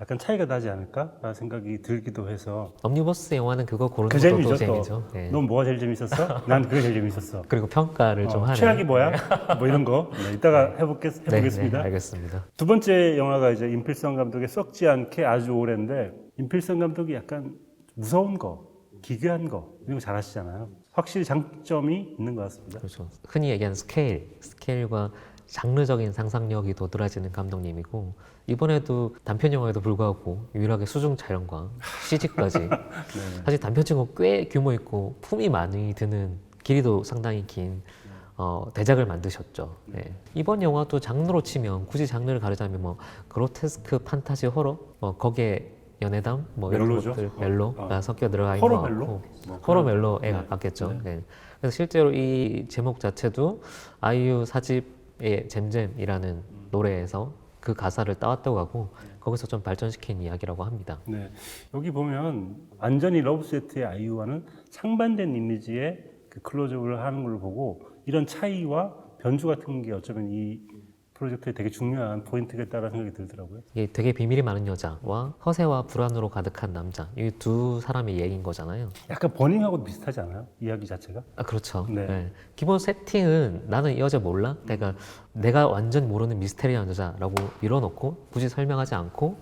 약간 차이가 나지 않을까라는 생각이 들기도 해서 엄니버스 영화는 그거 고르는 그 것도 재미죠. 또 재미죠. 네. 넌 뭐가 제일 재밌었어? 난 그게 제일 재밌었어. 그리고 평가를 좀 하는. 최악이 뭐야? 뭐 이런 거. 네, 이따가 해보겠습니다. 네, 알겠습니다. 두 번째 영화가 이제 임필성 감독의 썩지 않게 아주 오래인데 임필성 감독이 약간 무서운 거, 기괴한 거 이런 거 잘하시잖아요. 확실히 장점이 있는 것 같습니다. 그렇죠. 흔히 얘기하는 스케일과 장르적인 상상력이 도드라지는 감독님이고 이번에도 단편 영화에도 불구하고 유일하게 수중 촬영과 CG까지 네. 사실 단편 치고 꽤 규모 있고 품이 많이 드는 길이도 상당히 긴 대작을 만드셨죠. 네. 이번 영화도 장르로 치면 굳이 장르를 가르자면 뭐 그로테스크 판타지 호러 거기에 연애담 뭐 이런 멜로죠? 것들 멜로가 섞여 들어가 있는 호러 것 멜로? 같고 뭐 호러 그런- 멜로에 네. 가깝겠죠. 네. 네. 그래서 실제로 이 제목 자체도 아이유 사집의 잼잼이라는 노래에서 그 가사를 따왔다고 하고 거기서 좀 발전시킨 이야기라고 합니다. 네. 여기 보면 완전히 러브세트의 아이유와는 상반된 이미지의 그 클로즈업을 하는 걸 보고 이런 차이와 변주 같은 게 어쩌면 이 프로젝트의 되게 중요한 포인트겠다라는 생각이 들더라고요. 이게 되게 비밀이 많은 여자와 허세와 불안으로 가득한 남자 이 두 사람의 얘기인 거잖아요. 약간 버닝하고도 비슷하지 않아요? 이야기 자체가? 아 그렇죠. 네. 네. 기본 세팅은 나는 이 여자 몰라. 내가 완전 모르는 미스테리한 여자라고 밀어놓고 굳이 설명하지 않고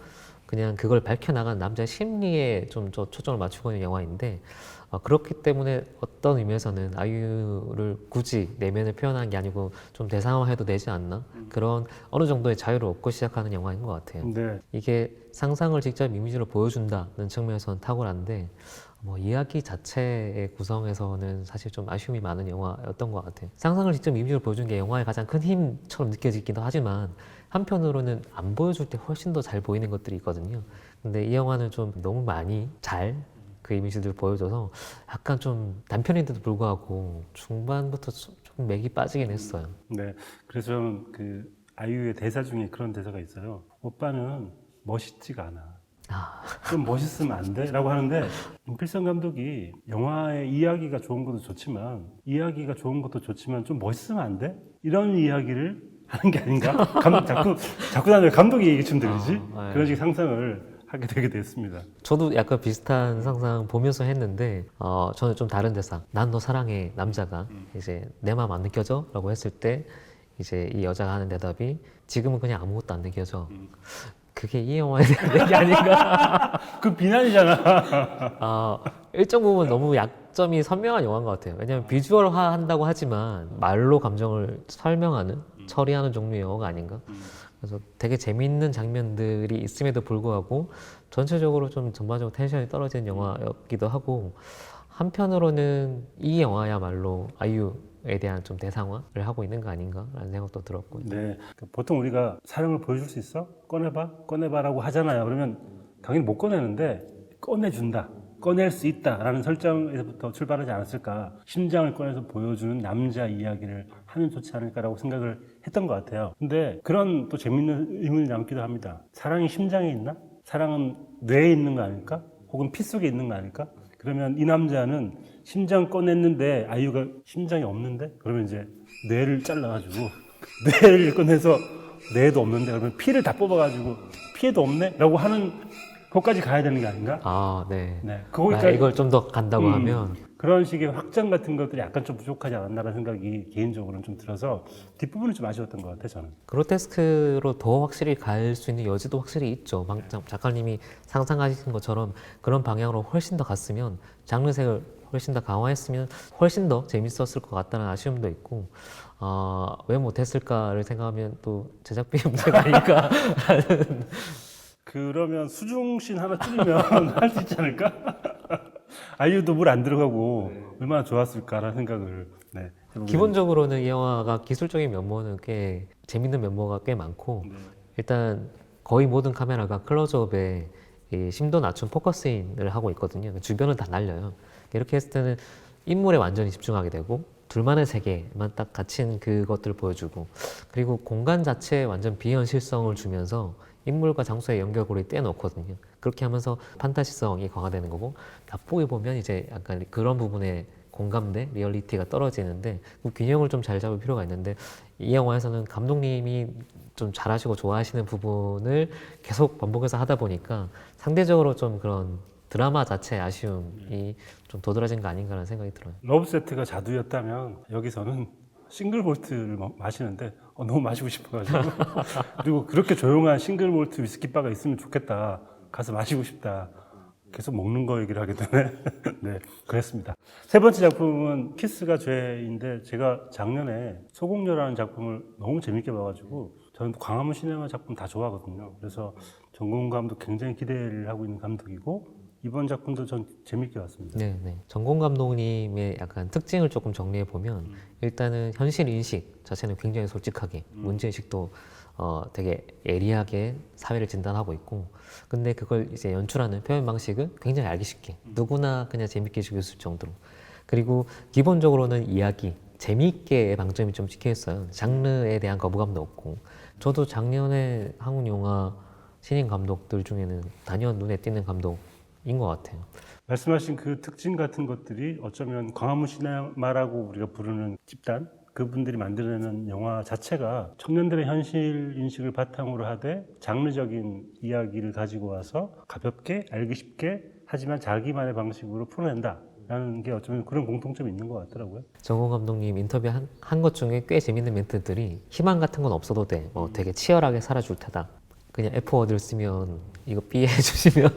그냥 그걸 밝혀나간 남자의 심리에 좀 초점을 맞추고 있는 영화인데 그렇기 때문에 어떤 의미에서는 아이유를 굳이 내면을 표현한 게 아니고 좀 대상화해도 되지 않나 그런 어느 정도의 자유를 얻고 시작하는 영화인 것 같아요. 네. 이게 상상을 직접 이미지로 보여준다는 측면에서는 탁월한데 뭐 이야기 자체의 구성에서는 사실 좀 아쉬움이 많은 영화였던 것 같아요. 상상을 직접 이미지로 보여주는 게 영화의 가장 큰 힘처럼 느껴지기도 하지만 한편으로는 안 보여줄 때 훨씬 더 잘 보이는 것들이 있거든요. 근데 이 영화는 좀 너무 많이 잘 그 이미지들을 보여줘서 약간 좀 단편인데도 불구하고 중반부터 좀 맥이 빠지긴 했어요. 네. 그래서 저는 그 아이유의 대사 중에 그런 대사가 있어요. 오빠는 멋있지가 않아. 좀 멋있으면 안 돼? 라고 하는데 임필성 감독이 영화의 이야기가 좋은 것도 좋지만 좀 멋있으면 안 돼? 이런 이야기를 하는 게 아닌가? 자꾸 나는 왜 감독이 얘기 좀 들리지? 네. 그런 식의 상상을 하게 되게 됐습니다. 저도 약간 비슷한 상상 보면서 했는데 저는 좀 다른 대사 난 너 사랑해 남자가 이제 내 마음 안 느껴져? 라고 했을 때 이제 이 여자가 하는 대답이 지금은 그냥 아무것도 안 느껴져. 그게 이 영화에 대한 얘기 아닌가? 그 비난이잖아. 일정 부분 너무 약점이 선명한 영화인 것 같아요. 왜냐하면 비주얼화 한다고 하지만 말로 감정을 설명하는 처리하는 종류의 영화가 아닌가? 그래서 되게 재미있는 장면들이 있음에도 불구하고 전체적으로 좀 전반적으로 텐션이 떨어지는 영화였기도 하고 한편으로는 이 영화야말로 아이유에 대한 좀 대상화를 하고 있는 거 아닌가라는 생각도 들었고요. 네. 보통 우리가 사랑을 보여줄 수 있어? 꺼내봐라고 하잖아요. 그러면 당연히 못 꺼내는데 꺼내준다. 꺼낼 수 있다라는 설정에서부터 출발하지 않았을까. 심장을 꺼내서 보여주는 남자 이야기를 하면 좋지 않을까라고 생각을 했던 것 같아요. 근데 그런 또 재밌는 의문이 남기도 합니다. 사랑이 심장에 있나? 사랑은 뇌에 있는 거 아닐까? 혹은 피 속에 있는 거 아닐까? 그러면 이 남자는 심장 꺼냈는데 아이유가 심장이 없는데? 그러면 이제 뇌를 잘라가지고 뇌를 꺼내서 뇌도 없는데 그러면 피를 다 뽑아가지고 피에도 없네? 라고 하는 그것까지 가야 되는 게 아닌가? 네. 네. 그거까지 이걸 좀 더 간다고 하면 그런 식의 확장 같은 것들이 약간 좀 부족하지 않았나라는 생각이 개인적으로는 좀 들어서 뒷부분은 좀 아쉬웠던 것 같아요, 저는. 그로테스크로 더 확실히 갈 수 있는 여지도 확실히 있죠. 작가님이 상상하신 것처럼 그런 방향으로 훨씬 더 갔으면 장르색을 훨씬 더 강화했으면 훨씬 더 재밌었을 것 같다는 아쉬움도 있고 왜 못했을까를 생각하면 또 제작비 문제가 아닐까. 그러면 수중씬 하나 줄이면 할 수 있지 않을까? 아이유도 물 안 들어가고 얼마나 좋았을까라는 생각을 해보게 기본적으로는 이 영화가 기술적인 면모는 꽤 재밌는 면모가 꽤 많고 일단 거의 모든 카메라가 클로즈업에 이 심도 낮춘 포커스인을 하고 있거든요. 주변은 다 날려요. 이렇게 했을 때는 인물에 완전히 집중하게 되고 둘만의 세계만 딱 갇힌 그것들을 보여주고, 그리고 공간 자체에 완전 비현실성을 주면서 인물과 장소의 연결고리를 떼놓거든요. 그렇게 하면서 판타지성이 강화되는 거고, 나쁘게 보면 이제 약간 그런 부분에 공감대, 리얼리티가 떨어지는데, 그 균형을 좀 잘 잡을 필요가 있는데, 이 영화에서는 감독님이 좀 잘하시고 좋아하시는 부분을 계속 반복해서 하다 보니까 상대적으로 좀 그런 드라마 자체의 아쉬움이 좀 도드라진 거 아닌가라는 생각이 들어요. 러브 세트가 자두였다면 여기서는 싱글 몰트를 마시는데 너무 마시고 싶어가지고 그리고 그렇게 조용한 싱글 몰트 위스키 바가 있으면 좋겠다. 가서 마시고 싶다. 계속 먹는 거 얘기를 하게 되네. 네, 그랬습니다. 세 번째 작품은 키스가 죄인데 제가 작년에 소공녀라는 작품을 너무 재밌게 봐가지고 저는 광화문 시네마 작품 다 좋아하거든요. 그래서 전공 감독 굉장히 기대를 하고 있는 감독이고 이번 작품도 전 재밌게 봤습니다. 네, 네. 전공 감독님의 약간 특징을 조금 정리해 보면 일단은 현실 인식 자체는 굉장히 솔직하게 문제 인식도 되게 예리하게 사회를 진단하고 있고, 근데 그걸 이제 연출하는 표현 방식은 굉장히 알기 쉽게 누구나 그냥 재밌게 즐길 수 있을 정도로, 그리고 기본적으로는 이야기 재미있게의 방점이 좀 찍혀 있어요. 장르에 대한 거부감도 없고. 저도 작년에 한국 영화 신인 감독들 중에는 단연 눈에 띄는 감독인 것 같아요. 말씀하신 그 특징 같은 것들이 어쩌면 광화문 시네마라고 우리가 부르는 집단 그분들이 만들어내는 영화 자체가 청년들의 현실 인식을 바탕으로 하되 장르적인 이야기를 가지고 와서 가볍게 알기 쉽게 하지만 자기만의 방식으로 풀어낸다라는 게 어쩌면 그런 공통점이 있는 것 같더라고요. 정호 감독님 인터뷰 한 것 중에 꽤 재밌는 멘트들이 희망 같은 건 없어도 돼. 뭐 되게 치열하게 살아줄 테다. 그냥 F워드를 쓰면 이거 B해 주시면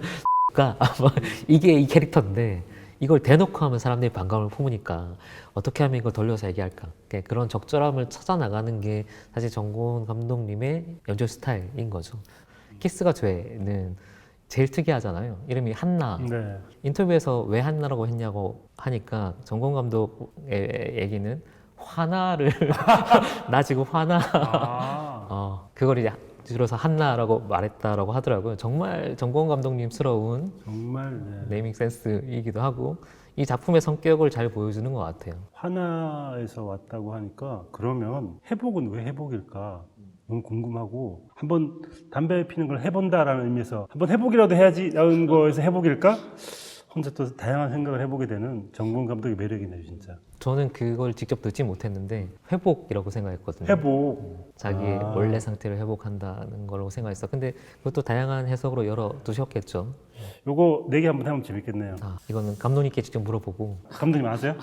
아마 이게 이 캐릭터인데 이걸 대놓고 하면 사람들이 반감을 품으니까 어떻게 하면 이걸 돌려서 얘기할까. 그런 적절함을 찾아 나가는 게 사실 정고은 감독님의 연출 스타일인 거죠. 키스가 죄는 제일 특이하잖아요. 이름이 한나. 네. 인터뷰에서 왜 한나라고 했냐고 하니까 정고은 감독의 얘기는 화나를 나 지금 화나. 그걸 이제 줄여서 한나라고 말했다라고 하더라고요. 정말 정고은 감독님스러운 정말 네이밍 센스이기도 하고 이 작품의 성격을 잘 보여주는 것 같아요. 하나에서 왔다고 하니까 그러면 회복은 왜 회복일까? 너무 궁금하고 한번 담배 피는 걸 해본다라는 의미에서 한번 해보기라도 해야지라는 거에서 회복일까? 혼자 또 다양한 생각을 해보게 되는 정고은 감독의 매력이네요, 진짜. 저는 그걸 직접 듣지 못했는데 회복이라고 생각했거든요. 회복. 자기의 원래 상태를 회복한다는 걸로 생각했어. 근데 그것도 다양한 해석으로 열어두셨겠죠. 요거 내기 한번 해보면 재밌겠네요. 이거는 감독님께 직접 물어보고. 감독님 아세요?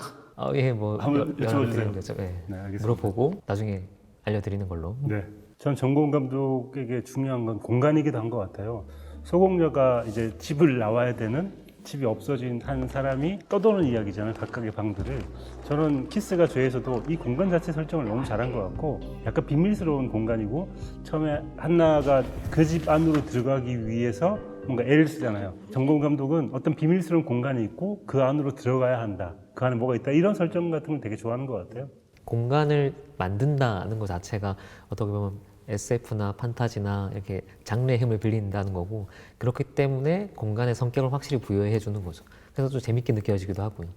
예, 뭐 한번 여쭤봐주세요. 거죠. 예. 네, 알겠습니다. 물어보고 나중에 알려드리는 걸로. 네. 전 정고은 감독에게 중요한 건 공간이기도 한 것 같아요. 소공녀가 이제 집을 나와야 되는 집이 없어진 한 사람이 떠도는 이야기잖아요. 각각의 방들을. 저는 키스가 죄에서도 이 공간 자체 설정을 너무 잘한 것 같고 약간 비밀스러운 공간이고 처음에 한나가 그 집 안으로 들어가기 위해서 뭔가 애를 쓰잖아요. 정고은 감독은 어떤 비밀스러운 공간이 있고 그 안으로 들어가야 한다. 그 안에 뭐가 있다. 이런 설정 같은 걸 되게 좋아하는 것 같아요. 공간을 만든다는 것 자체가 어떻게 보면 SF나 판타지나 이렇게 장르의 힘을 빌린다는 거고, 그렇기 때문에 공간의 성격을 확실히 부여해 주는 거죠. 그래서 좀 재밌게 느껴지기도 하고요.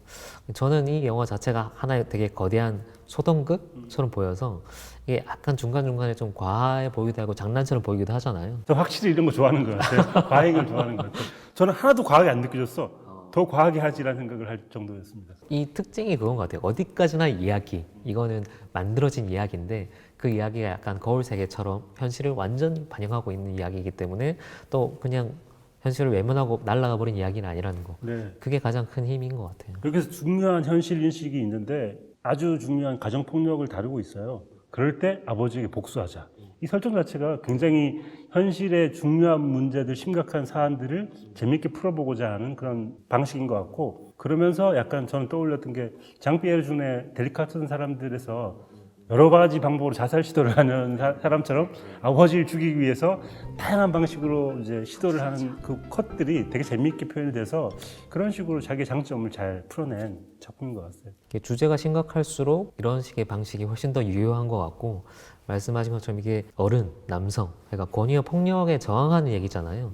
저는 이 영화 자체가 하나의 되게 거대한 소동극처럼 보여서 이게 약간 중간중간에 좀 과해 보이기도 하고 장난처럼 보이기도 하잖아요. 저 확실히 이런 거 좋아하는 것 같아요. 과잉을 좋아하는 것 같아요. 저는 하나도 과하게 안 느껴졌어. 더 과하게 하지라는 생각을 할 정도였습니다. 이 특징이 그건 것 같아요. 어디까지나 이야기. 이거는 만들어진 이야기인데 그 이야기가 약간 거울 세계처럼 현실을 완전히 반영하고 있는 이야기이기 때문에 또 그냥 현실을 외면하고 날아가 버린 이야기는 아니라는 거. 네. 그게 가장 큰 힘인 것 같아요. 그렇게 해서 중요한 현실 인식이 있는데 아주 중요한 가정 폭력을 다루고 있어요. 그럴 때 아버지에게 복수하자. 이 설정 자체가 굉장히 현실의 중요한 문제들, 심각한 사안들을 재밌게 풀어보고자 하는 그런 방식인 것 같고, 그러면서 약간 저는 떠올렸던 게 장피에르 준의 델리카테슨 사람들에서 여러 가지 방법으로 자살 시도를 하는 사람처럼 아버지를 죽이기 위해서 다양한 방식으로 이제 시도를 하는 그 컷들이 되게 재미있게 표현이 돼서 그런 식으로 자기의 장점을 잘 풀어낸 작품인 것 같아요. 주제가 심각할수록 이런 식의 방식이 훨씬 더 유효한 것 같고, 말씀하신 것처럼 이게 어른, 남성, 그러니까 권위와 폭력에 저항하는 얘기잖아요.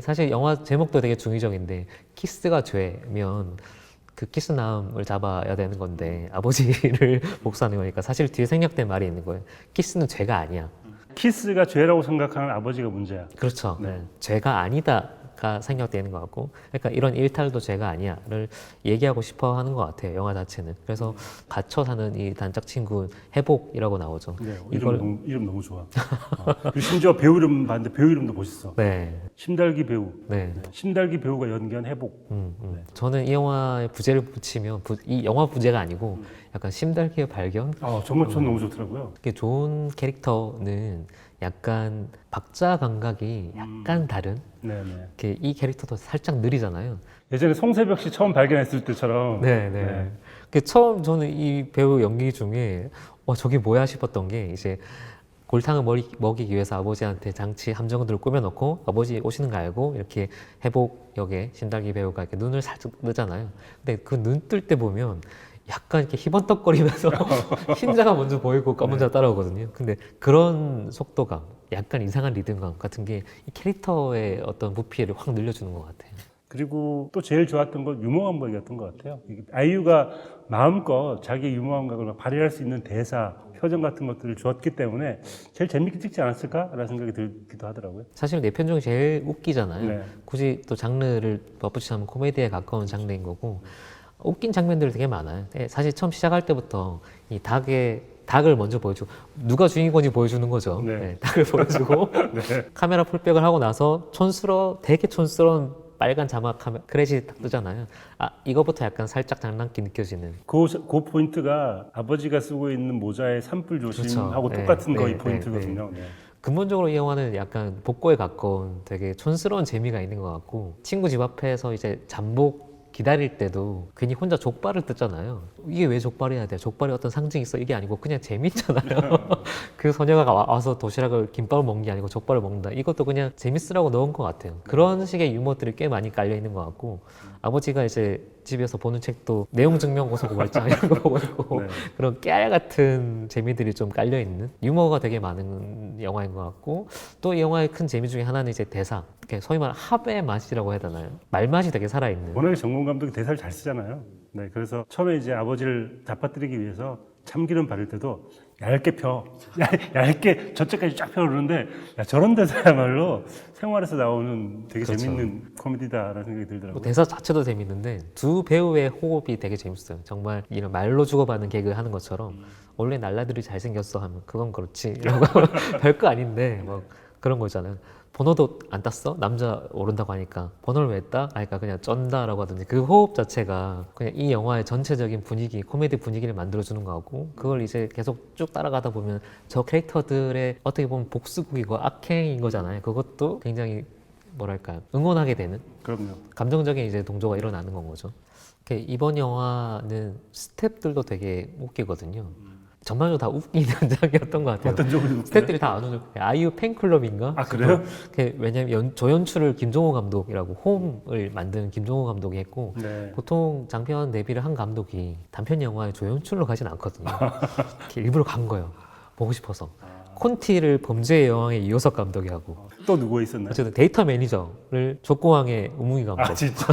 사실 영화 제목도 되게 중의적인데 키스가 죄면 그 키스남을 잡아야 되는 건데 아버지를 복수하는 거니까 사실 뒤에 생략된 말이 있는 거예요. 키스는 죄가 아니야. 키스가 죄라고 생각하는 아버지가 문제야. 그렇죠. 네. 네. 죄가 아니다가 생략되는 것 같고, 그러니까 이런 일탈도 죄가 아니야를 얘기하고 싶어 하는 것 같아요. 영화 자체는. 그래서 갇혀 사는 이 단짝 친구 회복이라고 나오죠. 네, 이걸 이름 너무 좋아. 그리고 심지어 배우 이름 봤는데 배우 이름도 멋있어. 네, 심달기 배우. 네. 심달기 배우가 연기한 회복. 저는 이 영화에 부제를 붙이면 이 영화 부제가 아니고 약간 심달기의 발견. 정말 전 너무 좋더라고요. 이게 좋은 캐릭터는 약간 박자 감각이 약간 다른. 네네. 이렇게 이 캐릭터도 살짝 느리잖아요. 예전에 송새벽 씨 처음 발견했을 때처럼. 네, 네. 그 처음 저는 이 배우 연기 중에 저게 뭐야 싶었던 게 이제 골탕을 먹이기 위해서 아버지한테 장치 함정들을 꾸며놓고 아버지 오시는 거 알고 이렇게 회복 역에 신달기 배우가 이렇게 눈을 살짝 뜨잖아요. 근데 그 눈 뜰 때 보면 약간 이렇게 희번떡거리면서 흰자가 먼저 보이고 검은 자가 따라오거든요. 근데 그런 속도감, 약간 이상한 리듬감 같은 게 이 캐릭터의 어떤 부피를 확 늘려주는 것 같아요. 그리고 또 제일 좋았던 건 유머 감각이었던 것 같아요. 아이유가 마음껏 자기 유머 감각을 발휘할 수 있는 대사, 표정 같은 것들을 주었기 때문에 제일 재밌게 찍지 않았을까라는 생각이 들기도 하더라고요. 사실 내 편 중에 제일 웃기잖아요. 네. 굳이 또 장르를 맞붙이자면 코미디에 가까운 장르인 거고 웃긴 장면들이 되게 많아요. 사실 처음 시작할 때부터 이 닭을 먼저 보여주고 누가 주인공인지 보여주는 거죠. 네. 네, 닭을 보여주고 카메라 풀백을 하고 나서 되게 촌스러운 빨간 자막 크레딧이 딱 뜨잖아요. 이거부터 약간 살짝 장난기 느껴지는. 그 포인트가 아버지가 쓰고 있는 모자의 산불 조심하고 그렇죠. 똑같은 네, 거의 네, 포인트거든요. 네. 근본적으로 이 영화는 약간 복고에 가까운 되게 촌스러운 재미가 있는 것 같고 친구 집 앞에서 이제 잠복 기다릴 때도 괜히 혼자 족발을 뜯잖아요. 이게 왜 족발해야 돼? 족발이 어떤 상징이 있어? 이게 아니고 그냥 재밌잖아요. 그 소녀가 와서 도시락을 김밥을 먹는 게 아니고 족발을 먹는다. 이것도 그냥 재밌으라고 넣은 것 같아요. 그런 식의 유머들이 꽤 많이 깔려 있는 것 같고 아버지가 이제 집에서 보는 책도 내용 증명 고소고 말짱 이런 거 보고 있고 네. 그런 깨알 같은 재미들이 좀 깔려 있는 유머가 되게 많은 영화인 것 같고 또 이 영화의 큰 재미 중에 하나는 이제 대사. 소위 말하는 합의 맛이라고 해야 되나요? 말맛이 되게 살아있는. 워낙에 정권 감독이 대사를 잘 쓰잖아요. 네, 그래서 처음에 이제 아버지를 잡아뜨리기 위해서 참기름 바를 때도 얇게 얇게 저쪽까지 쫙 펴오르는데 저런 대사야말로 생활에서 나오는 되게 그렇죠. 재밌는 코미디다라는 생각이 뭐 들더라고요. 대사 자체도 재밌는데 두 배우의 호흡이 되게 재밌어요. 정말 이런 말로 주고받는 개그 하는 것처럼 원래 날라들이 잘생겼어 하면 그건 그렇지 이런 거 별거 아닌데 뭐 그런 거잖아요. 번호도 안 땄어? 남자 오른다고 하니까 번호를 왜 따? 그러니까 그냥 쩐다라고 하든지 그 호흡 자체가 그냥 이 영화의 전체적인 분위기, 코미디 분위기를 만들어주는 거 같고 그걸 이제 계속 쭉 따라가다 보면 저 캐릭터들의 어떻게 보면 복수극이고 악행인 거잖아요. 그것도 굉장히 뭐랄까요 응원하게 되는 그럼요. 감정적인 이제 동조가 일어나는 건 거죠. 이번 영화는 스텝들도 되게 웃기거든요. 전반적으로 다 웃긴 현장이었던 것 같아요. 어떤 점을 스태프들이 다 안 웃는 아이유 팬클럽인가? 그래요? 왜냐면 조연출을 김종호 감독이라고 홈을 만드는 김종호 감독이 했고 네. 보통 장편 데뷔를 한 감독이 단편 영화에 조연출로 가진 않거든요. 이렇게 일부러 간 거예요. 보고 싶어서. 콘티를 범죄의 여왕에 이호석 감독이 하고 또 누구 있었나요? 어쨌든 데이터 매니저를 족공왕의 우무이 감독. 진짜?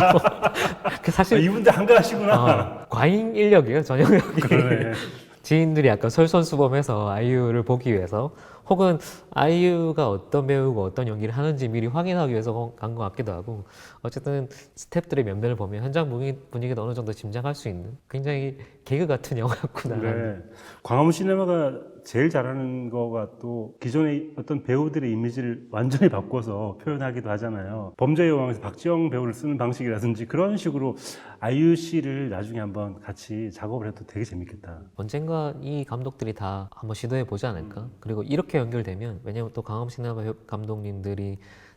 사실 이분들 한가하시구나. 과잉 인력이에요 전형력이. 그러네. 지인들이 약간 설선수범해서 아이유를 보기 위해서 혹은 아이유가 어떤 배우고 어떤 연기를 하는지 미리 확인하기 위해서 간 것 같기도 하고 어쨌든 스태프들의 면면을 보면 현장 분위기도 어느 정도 짐작할 수 있는 굉장히 개그 같은 영화였구나. 네. 광화문 시네마가 제일 잘하는 거가 또 기존의 어떤 배우들의 이미지를 완전히 바꿔서 표현하기도 하잖아요. 범죄의 여왕에서 박지영 배우를 쓰는 방식이라든지 그런 식으로 아이유 씨를 나중에 한번 같이 작업을 해도 되게 재밌겠다. 언젠가 이 감독들이 다 한번 시도해 보지 않을까? 그리고 이렇게 연결되면 왜냐면 또 강함 시네마 감독님들이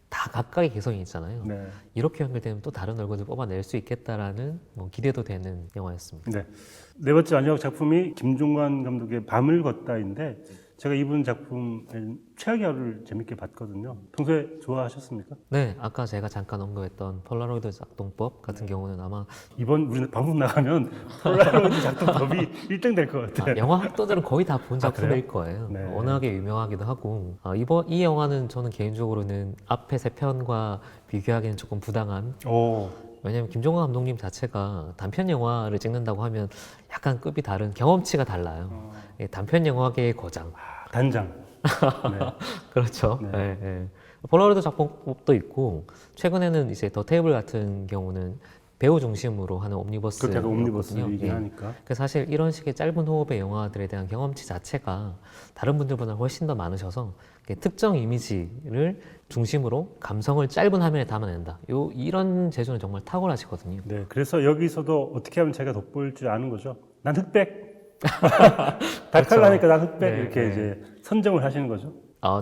다 각각의 개성이 있잖아요. 네. 이렇게 연결되면 또 다른 얼굴을 뽑아낼 수 있겠다라는 기대도 되는 영화였습니다. 네. 네 번째 마지막 작품이 김종관 감독의 밤을 걷다인데 제가 이분 작품 최악의 하루를 재밌게 봤거든요. 평소에 좋아하셨습니까? 네, 아까 제가 잠깐 언급했던 폴라로이드 작동법 같은 경우는 아마 이번 우리 방송 나가면 폴라로이드 작동법이 1등 될 것 같아요. 영화 학도들은 거의 다 본 작품일 그래요? 거예요. 네. 워낙에 유명하기도 하고 이 영화는 저는 개인적으로는 앞에 세 편과 비교하기는 조금 부당한 오, 왜냐면 김종관 감독님 자체가 단편 영화를 찍는다고 하면 약간 급이 다른 경험치가 달라요. 예, 단편 영화계의 거장. 단장. 네. 그렇죠. 네. 예, 예. 폴라로이드 작품도 있고 최근에는 이제 더 테이블 같은 경우는 배우 중심으로 하는 옴니버스. 그렇게 약간 옴니버스이긴 예. 하니까. 그래서 사실 이런 식의 짧은 호흡의 영화들에 대한 경험치 자체가 다른 분들보다 훨씬 더 많으셔서 특정 이미지를 중심으로 감성을 짧은 화면에 담아낸다. 이런 재주는 정말 탁월하시거든요. 네. 그래서 여기서도 어떻게 하면 제가 돋보일 줄 아는 거죠. 난 흑백. 달칼라니까 난 흑백. 네, 이렇게 네. 이제 선정을 하시는 거죠.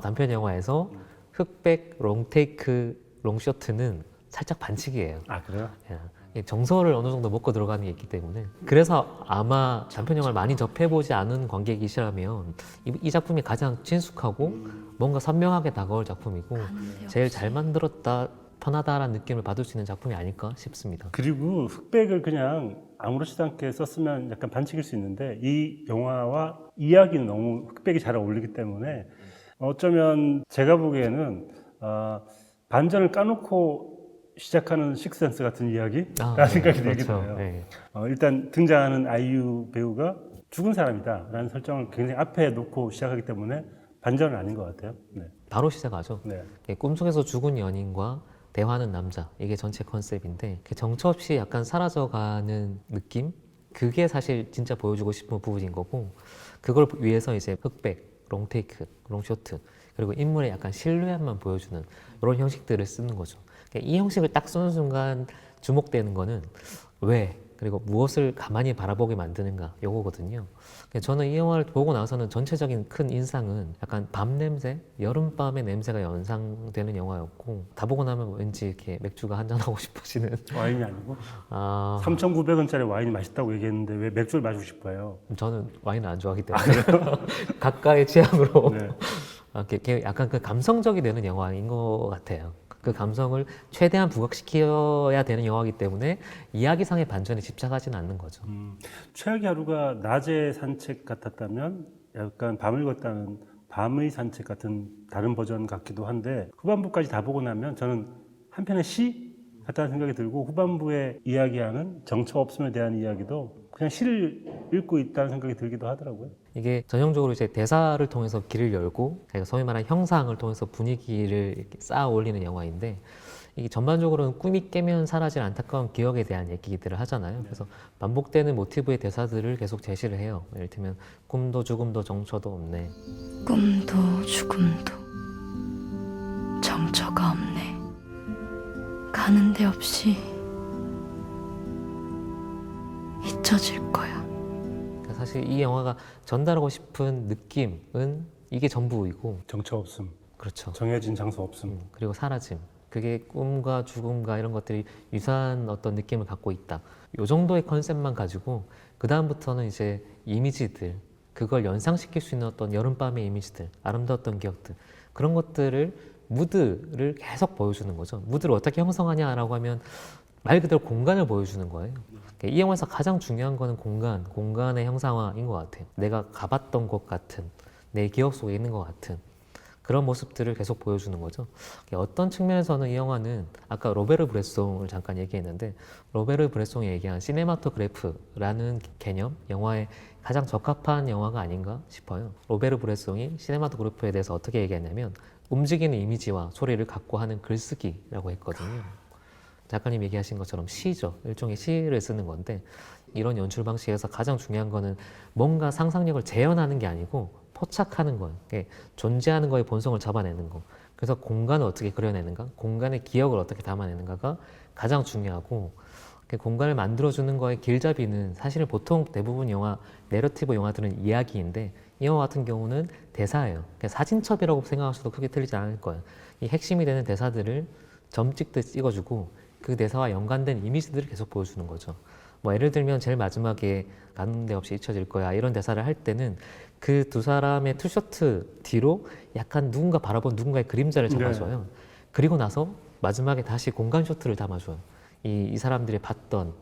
단편 영화에서 흑백, 롱테이크, 롱쇼트는 살짝 반칙이에요. 아, 그래요? 예, 정서를 어느 정도 먹고 들어가는 게 있기 때문에 그래서 아마 단편 영화를 많이 접해보지 않은 관객이시라면 이 작품이 가장 친숙하고 뭔가 선명하게 다가올 작품이고 제일 잘 만들었다, 편하다라는 느낌을 받을 수 있는 작품이 아닐까 싶습니다. 그리고 흑백을 그냥 아무렇지도 않게 썼으면 약간 반칙일 수 있는데 이 영화와 이야기는 너무 흑백이 잘 어울리기 때문에 어쩌면 제가 보기에는 반전을 까놓고 시작하는 식스센스 같은 이야기라는 생각이 들기도 해요. 네. 일단 등장하는 아이유 배우가 죽은 사람이다라는 설정을 굉장히 앞에 놓고 시작하기 때문에 반전은 아닌 것 같아요. 네. 바로 시작하죠. 네. 꿈속에서 죽은 연인과 대화하는 남자, 이게 전체 컨셉인데 정처 없이 약간 사라져가는 느낌? 그게 사실 진짜 보여주고 싶은 부분인 거고 그걸 위해서 이제 흑백, 롱테이크, 롱쇼트 그리고 인물의 약간 실루엣만 보여주는 이런 형식들을 쓰는 거죠. 이 형식을 딱 쓰는 순간 주목되는 거는 왜 그리고 무엇을 가만히 바라보게 만드는가 요거거든요. 저는 이 영화를 보고 나서는 전체적인 큰 인상은 약간 밤 냄새, 여름밤의 냄새가 연상되는 영화였고 다 보고 나면 왠지 이렇게 맥주가 한잔 하고 싶어지는. 와인이 아니고 아, 3,900원짜리 와인이 맛있다고 얘기했는데 왜 맥주를 마시고 싶어요? 저는 와인을 안 좋아하기 때문에 각가의 취향으로 네. 약간 그 감성적이 되는 영화인 것 같아요. 그 감성을 최대한 부각시켜야 되는 영화이기 때문에 이야기상의 반전에 집착하지는 않는 거죠. 최악의 하루가 낮의 산책 같았다면 약간 밤을 걷다는 밤의 산책 같은 다른 버전 같기도 한데 후반부까지 다 보고 나면 저는 한편의 시 같다는 생각이 들고 후반부에 이야기하는 정처 없음에 대한 이야기도 그냥 시를 읽고 있다는 생각이 들기도 하더라고요. 이게 전형적으로 이제 대사를 통해서 길을 열고 소위 말하는 형상을 통해서 분위기를 이렇게 쌓아 올리는 영화인데 이게 전반적으로는 꿈이 깨면 사라질 안타까운 기억에 대한 얘기들을 하잖아요. 그래서 반복되는 모티브의 대사들을 계속 제시를 해요. 예를 들면 꿈도 죽음도 정처도 없네. 꿈도 죽음도 정처가 없네. 가는 데 없이 잊혀질 거야. 사실 이 영화가 전달하고 싶은 느낌은 이게 전부이고 정처 없음, 그렇죠. 정해진 장소 없음. 그리고 사라짐. 그게 꿈과 죽음과 이런 것들이 유사한 어떤 느낌을 갖고 있다. 이 정도의 컨셉만 가지고 그 다음부터는 이제 이미지들, 그걸 연상시킬 수 있는 어떤 여름밤의 이미지들, 아름다웠던 기억들 그런 것들을 무드를 계속 보여주는 거죠. 무드를 어떻게 형성하냐라고 하면 말 그대로 공간을 보여주는 거예요. 이 영화에서 가장 중요한 거는 공간의 형상화인 것 같아요. 내가 가봤던 곳 같은, 내 기억 속에 있는 것 같은 그런 모습들을 계속 보여주는 거죠. 어떤 측면에서는 이 영화는 아까 로베르 브레송을 잠깐 얘기했는데 로베르 브레송이 얘기한 시네마토그래프라는 개념, 영화에 가장 적합한 영화가 아닌가 싶어요. 로베르 브레송이 시네마토그래프에 대해서 어떻게 얘기했냐면 움직이는 이미지와 소리를 갖고 하는 글쓰기라고 했거든요. 작가님 얘기하신 것처럼 시죠. 일종의 시를 쓰는 건데 이런 연출 방식에서 가장 중요한 거는 뭔가 상상력을 재현하는 게 아니고 포착하는 거예요. 존재하는 거의 본성을 잡아내는 거. 그래서 공간을 어떻게 그려내는가, 공간의 기억을 어떻게 담아내는가가 가장 중요하고 공간을 만들어주는 거의 길잡이는 사실 보통 대부분 영화, 내러티브 영화들은 이야기인데 이 영화 같은 경우는 대사예요. 사진첩이라고 생각하셔도 크게 틀리지 않을 거예요. 이 핵심이 되는 대사들을 점 찍듯 찍어주고 그 대사와 연관된 이미지들을 계속 보여주는 거죠. 뭐 예를 들면 제일 마지막에 가는 데 없이 잊혀질 거야 이런 대사를 할 때는 그 두 사람의 투셔츠 뒤로 약간 누군가 바라본 누군가의 그림자를 잡아줘요. 네. 그리고 나서 마지막에 다시 공간 쇼트를 담아줘요. 이 사람들이 봤던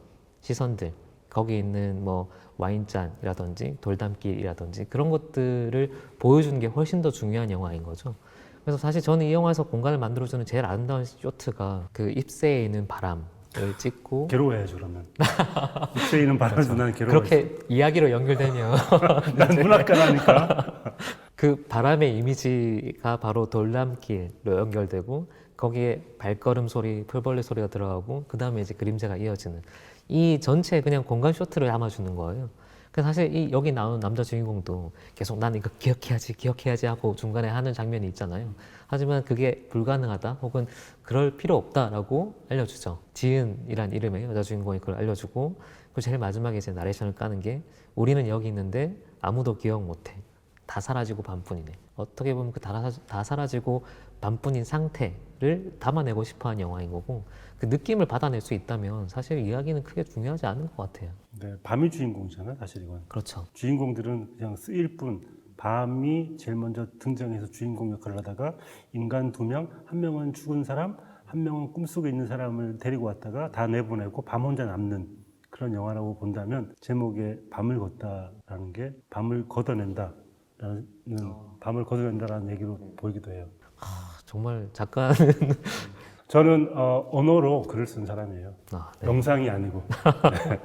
시선들, 거기 있는 뭐 와인잔이라든지 돌담길이라든지 그런 것들을 보여주는 게 훨씬 더 중요한 영화인 거죠. 그래서 사실 저는 이 영화에서 공간을 만들어주는 제일 아름다운 쇼트가 그 잎새에 있는 바람, 찍고 괴로워해야죠 그러면. 입체인은 바라도 난 괴로워. 그렇게 이야기로 연결되면 난 문학가라니까. 그 바람의 이미지가 바로 돌담길로 연결되고 거기에 발걸음 소리, 풀벌레 소리가 들어가고 그 다음에 이제 그림자가 이어지는 이 전체 그냥 공간 쇼트를 담아주는 거예요. 그래서 사실 이 여기 나오는 남자 주인공도 계속 난 이거 기억해야지 하고 중간에 하는 장면이 있잖아요. 하지만 그게 불가능하다 혹은 그럴 필요 없다라고 알려주죠. 지은이란 이름의 여자 주인공이 그걸 알려주고 그 제일 마지막에 이제 나레이션을 까는 게 우리는 여기 있는데 아무도 기억 못해. 다 사라지고 반뿐이네. 어떻게 보면 그 다 사라지고 반뿐인 상태를 담아내고 싶어하는 영화인 거고 그 느낌을 받아낼 수 있다면 사실 이야기는 크게 중요하지 않은 것 같아요. 네, 밤이 주인공이잖아요, 사실 이건. 그렇죠. 주인공들은 그냥 쓰일 뿐. 밤이 제일 먼저 등장해서 주인공 역할을 하다가 인간 2명, 한 명은 죽은 사람, 한 명은 꿈속에 있는 사람을 데리고 왔다가 다 내보내고 밤 혼자 남는 그런 영화라고 본다면 제목에 밤을 걷다라는 게 밤을 걷어낸다라는 밤을 걷어낸다라는 얘기로 보이기도 해요. 정말 작가는 저는 언어로 글을 쓴 사람이에요. 네. 영상이 아니고. 네.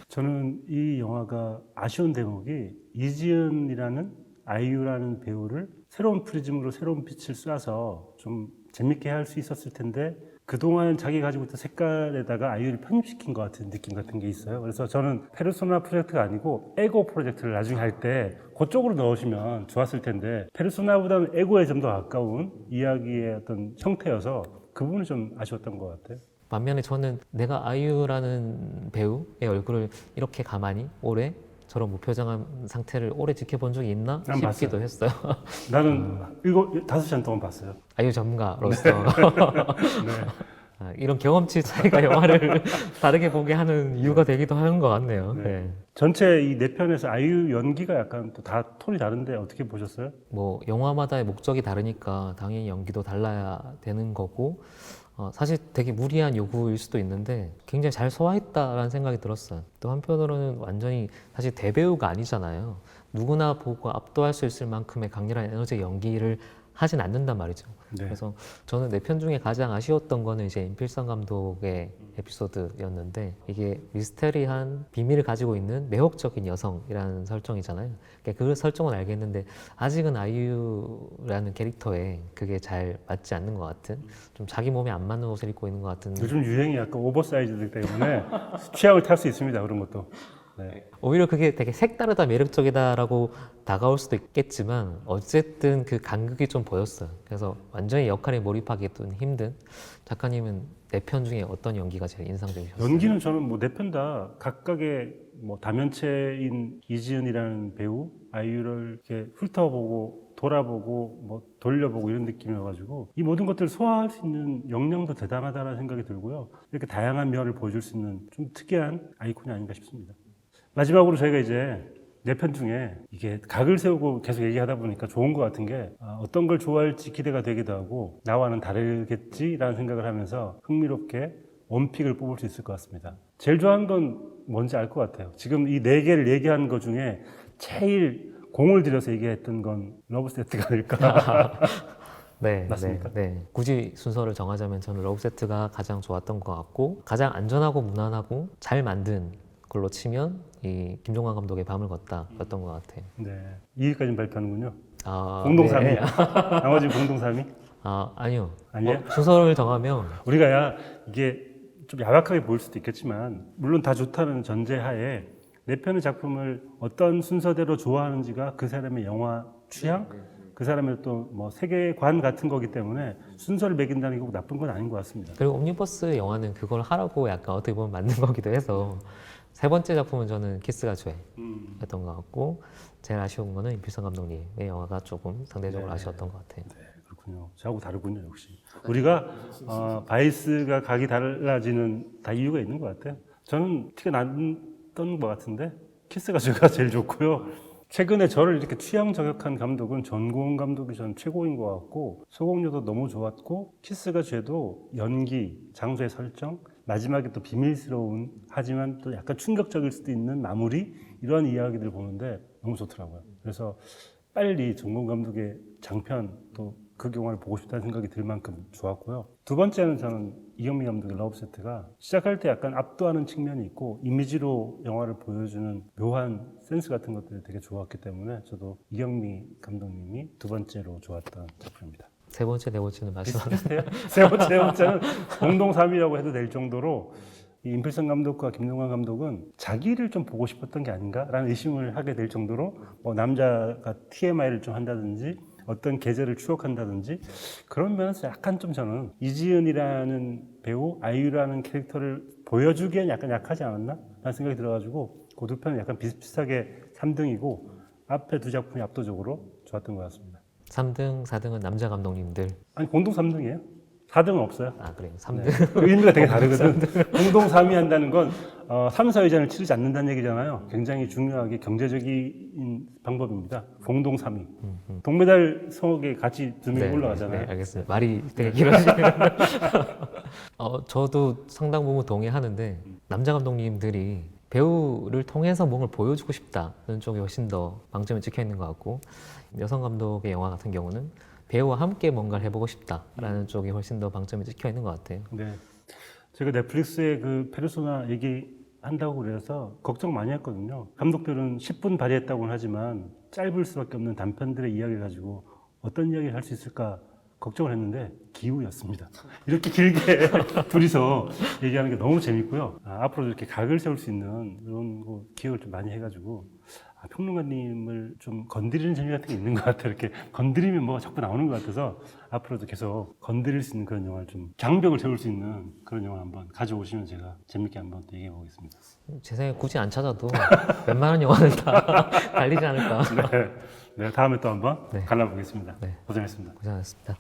저는 이 영화가 아쉬운 대목이 이지은이라는 아이유라는 배우를 새로운 프리즘으로 새로운 빛을 쏴서 좀 재밌게 할 수 있었을 텐데 그동안 자기 가지고 있던 색깔에다가 아이유를 편입시킨 것 같은 느낌 같은 게 있어요. 그래서 저는 페르소나 프로젝트가 아니고 에고 프로젝트를 나중에 할 때 그쪽으로 넣으시면 좋았을 텐데 페르소나보다는 에고에 좀 더 가까운 이야기의 어떤 형태여서 그 부분이 좀 아쉬웠던 것 같아요. 반면에 저는 내가 아이유라는 배우의 얼굴을 이렇게 가만히 오래 저런 무표정한 상태를 오래 지켜본 적이 있나 난 싶기도 했어요. 나는 5시간 동안 봤어요. 아이유 전문가로서 네. 이런 경험치 차이가 영화를 다르게 보게 하는 이유가 되기도 하는 것 같네요. 네. 네. 전체 이 4편에서 아이유 연기가 약간 또 다 톤이 다른데 어떻게 보셨어요? 뭐 영화마다의 목적이 다르니까 당연히 연기도 달라야 되는 거고 사실 되게 무리한 요구일 수도 있는데 굉장히 잘 소화했다라는 생각이 들었어요. 또 한편으로는 완전히 사실 대배우가 아니잖아요. 누구나 보고 압도할 수 있을 만큼의 강렬한 에너지 연기를 하진 않는단 말이죠. 네. 그래서 저는 4편 중에 가장 아쉬웠던 거는 이제 임필선 감독의 에피소드였는데 이게 미스테리한 비밀을 가지고 있는 매혹적인 여성이라는 설정이잖아요. 그러니까 그 설정은 알겠는데 아직은 아이유라는 캐릭터에 그게 잘 맞지 않는 것 같은 좀 자기 몸에 안 맞는 옷을 입고 있는 것 같은 요즘 유행이 약간 오버사이즈이기 때문에 취향을 탈 수 있습니다. 그런 것도. 네. 오히려 그게 되게 색다르다 매력적이다라고 다가올 수도 있겠지만 어쨌든 그 간극이 좀 보였어요. 그래서 완전히 역할에 몰입하기도 힘든 작가님은 4편 중에 어떤 연기가 제일 인상적이셨어요? 연기는 저는 뭐 4편 다 각각의 뭐 다면체인 이지은이라는 배우 아이유를 이렇게 훑어보고 돌아보고 뭐 돌려보고 이런 느낌이어가지고 이 모든 것들을 소화할 수 있는 역량도 대단하다는 생각이 들고요. 이렇게 다양한 면을 보여줄 수 있는 좀 특이한 아이콘이 아닌가 싶습니다. 마지막으로 저희가 이제 4편 중에 이게 각을 세우고 계속 얘기하다 보니까 좋은 것 같은 게 어떤 걸 좋아할지 기대가 되기도 하고 나와는 다르겠지라는 생각을 하면서 흥미롭게 원픽을 뽑을 수 있을 것 같습니다. 제일 좋아하는 건 뭔지 알 것 같아요. 지금 이 4개를 얘기한 것 중에 제일 공을 들여서 얘기했던 건 러브 세트가 아닐까. 네, 맞습니까? 네. 굳이 순서를 정하자면 저는 러브 세트가 가장 좋았던 것 같고 가장 안전하고 무난하고 잘 만든 걸로 치면 이 김종관 감독의 밤을 걷다였던 것 같아요. 네, 2위까지는 발표하는군요. 아, 공동 네. 3위. 나머지 공동 3위? 아니요. 아니에요? 순서를 정하면 우리가 이게 좀 야박하게 보일 수도 있겠지만 물론 다 좋다는 전제하에 4편의 작품을 어떤 순서대로 좋아하는지가 그 사람의 영화 취향, 그 사람의 또 뭐 세계관 같은 거기 때문에 순서를 매긴다는 게 꼭 나쁜 건 아닌 것 같습니다. 그리고 옴니버스 영화는 그걸 하라고 약간 어떻게 보면 만든 거기도 해서 3번째 작품은 저는 키스가 죄였던 것 같고 제일 아쉬운 거는 임필선 감독님의 영화가 조금 상대적으로 아쉬웠던 것 같아요. 네, 그렇군요. 저하고 다르군요, 역시. 우리가 바이스가 각이 달라지는 다 이유가 있는 것 같아요. 저는 티가 났던 것 같은데 키스가 죄가 제일 좋고요. 최근에 저를 이렇게 취향 저격한 감독은 전고은 감독이 전 최고인 것 같고 소공료도 너무 좋았고 키스가 죄도 연기, 장소의 설정, 마지막에 또 비밀스러운 하지만 또 약간 충격적일 수도 있는 마무리 이런 이야기들 보는데 너무 좋더라고요. 그래서 빨리 전고은 감독의 장편 또 그 영화를 보고 싶다는 생각이 들 만큼 좋았고요. 두 번째는 저는 이경미 감독의 러브세트가 시작할 때 약간 압도하는 측면이 있고 이미지로 영화를 보여주는 묘한 센스 같은 것들이 되게 좋았기 때문에 저도 이경미 감독님이 두 번째로 좋았던 작품입니다. 세 번째, 네 번째는 말씀하세요. 비슷해요. 세 번째는 공동 3위라고 해도 될 정도로 이 임필성 감독과 김동관 감독은 자기를 좀 보고 싶었던 게 아닌가라는 의심을 하게 될 정도로 뭐 남자가 TMI를 좀 한다든지 어떤 계절을 추억한다든지 그런 면에서 약간 좀 저는 이지은이라는 배우, 아이유라는 캐릭터를 보여주기엔 약간 약하지 않았나? 라는 생각이 들어가지고 그 두 편은 약간 비슷비슷하게 3등이고 앞에 두 작품이 압도적으로 좋았던 것 같습니다. 3등, 4등은 남자 감독님들. 아니 공동 3등이에요. 4등은 없어요. 아, 그래요. 3등. 네. 그 의미가 되게 다르거든. 공동 3위 한다는 건 3사회전을 치르지 않는다는 얘기잖아요. 굉장히 중요하게 경제적인 방법입니다. 공동 3위. 동메달 속에 같이 두 명이 올라가잖아요. 네, 알겠습니다. 말이 되게 길어지네요. 저도 상당 부분 동의하는데 남자 감독님들이 배우를 통해서 뭔가를 보여주고 싶다는 쪽이 훨씬 더 방점이 찍혀 있는 것 같고 여성 감독의 영화 같은 경우는 배우와 함께 뭔가를 해보고 싶다라는 쪽이 훨씬 더 방점이 찍혀 있는 것 같아요. 네. 제가 넷플릭스의 그 페르소나 얘기한다고 그래서 걱정 많이 했거든요. 감독들은 10분 발휘했다고는 하지만 짧을 수밖에 없는 단편들의 이야기를 가지고 어떤 이야기를 할 수 있을까 걱정을 했는데 기우였습니다. 이렇게 길게 둘이서 얘기하는 게 너무 재밌고요. 앞으로도 이렇게 각을 세울 수 있는 이런 거 기획을 좀 많이 해가지고 평론가님을 좀 건드리는 재미 같은 게 있는 것 같아요. 이렇게 건드리면 뭐가 자꾸 나오는 것 같아서 앞으로도 계속 건드릴 수 있는 그런 영화를 좀 장벽을 세울 수 있는 그런 영화를 한번 가져오시면 제가 재밌게 한번 또 얘기해 보겠습니다. 제 생각에 굳이 안 찾아도 웬만한 영화는 다 갈리지 않을까. 네, 다음에 또 한번 네. 갈라보겠습니다. 네. 고생했습니다. 고생하셨습니다.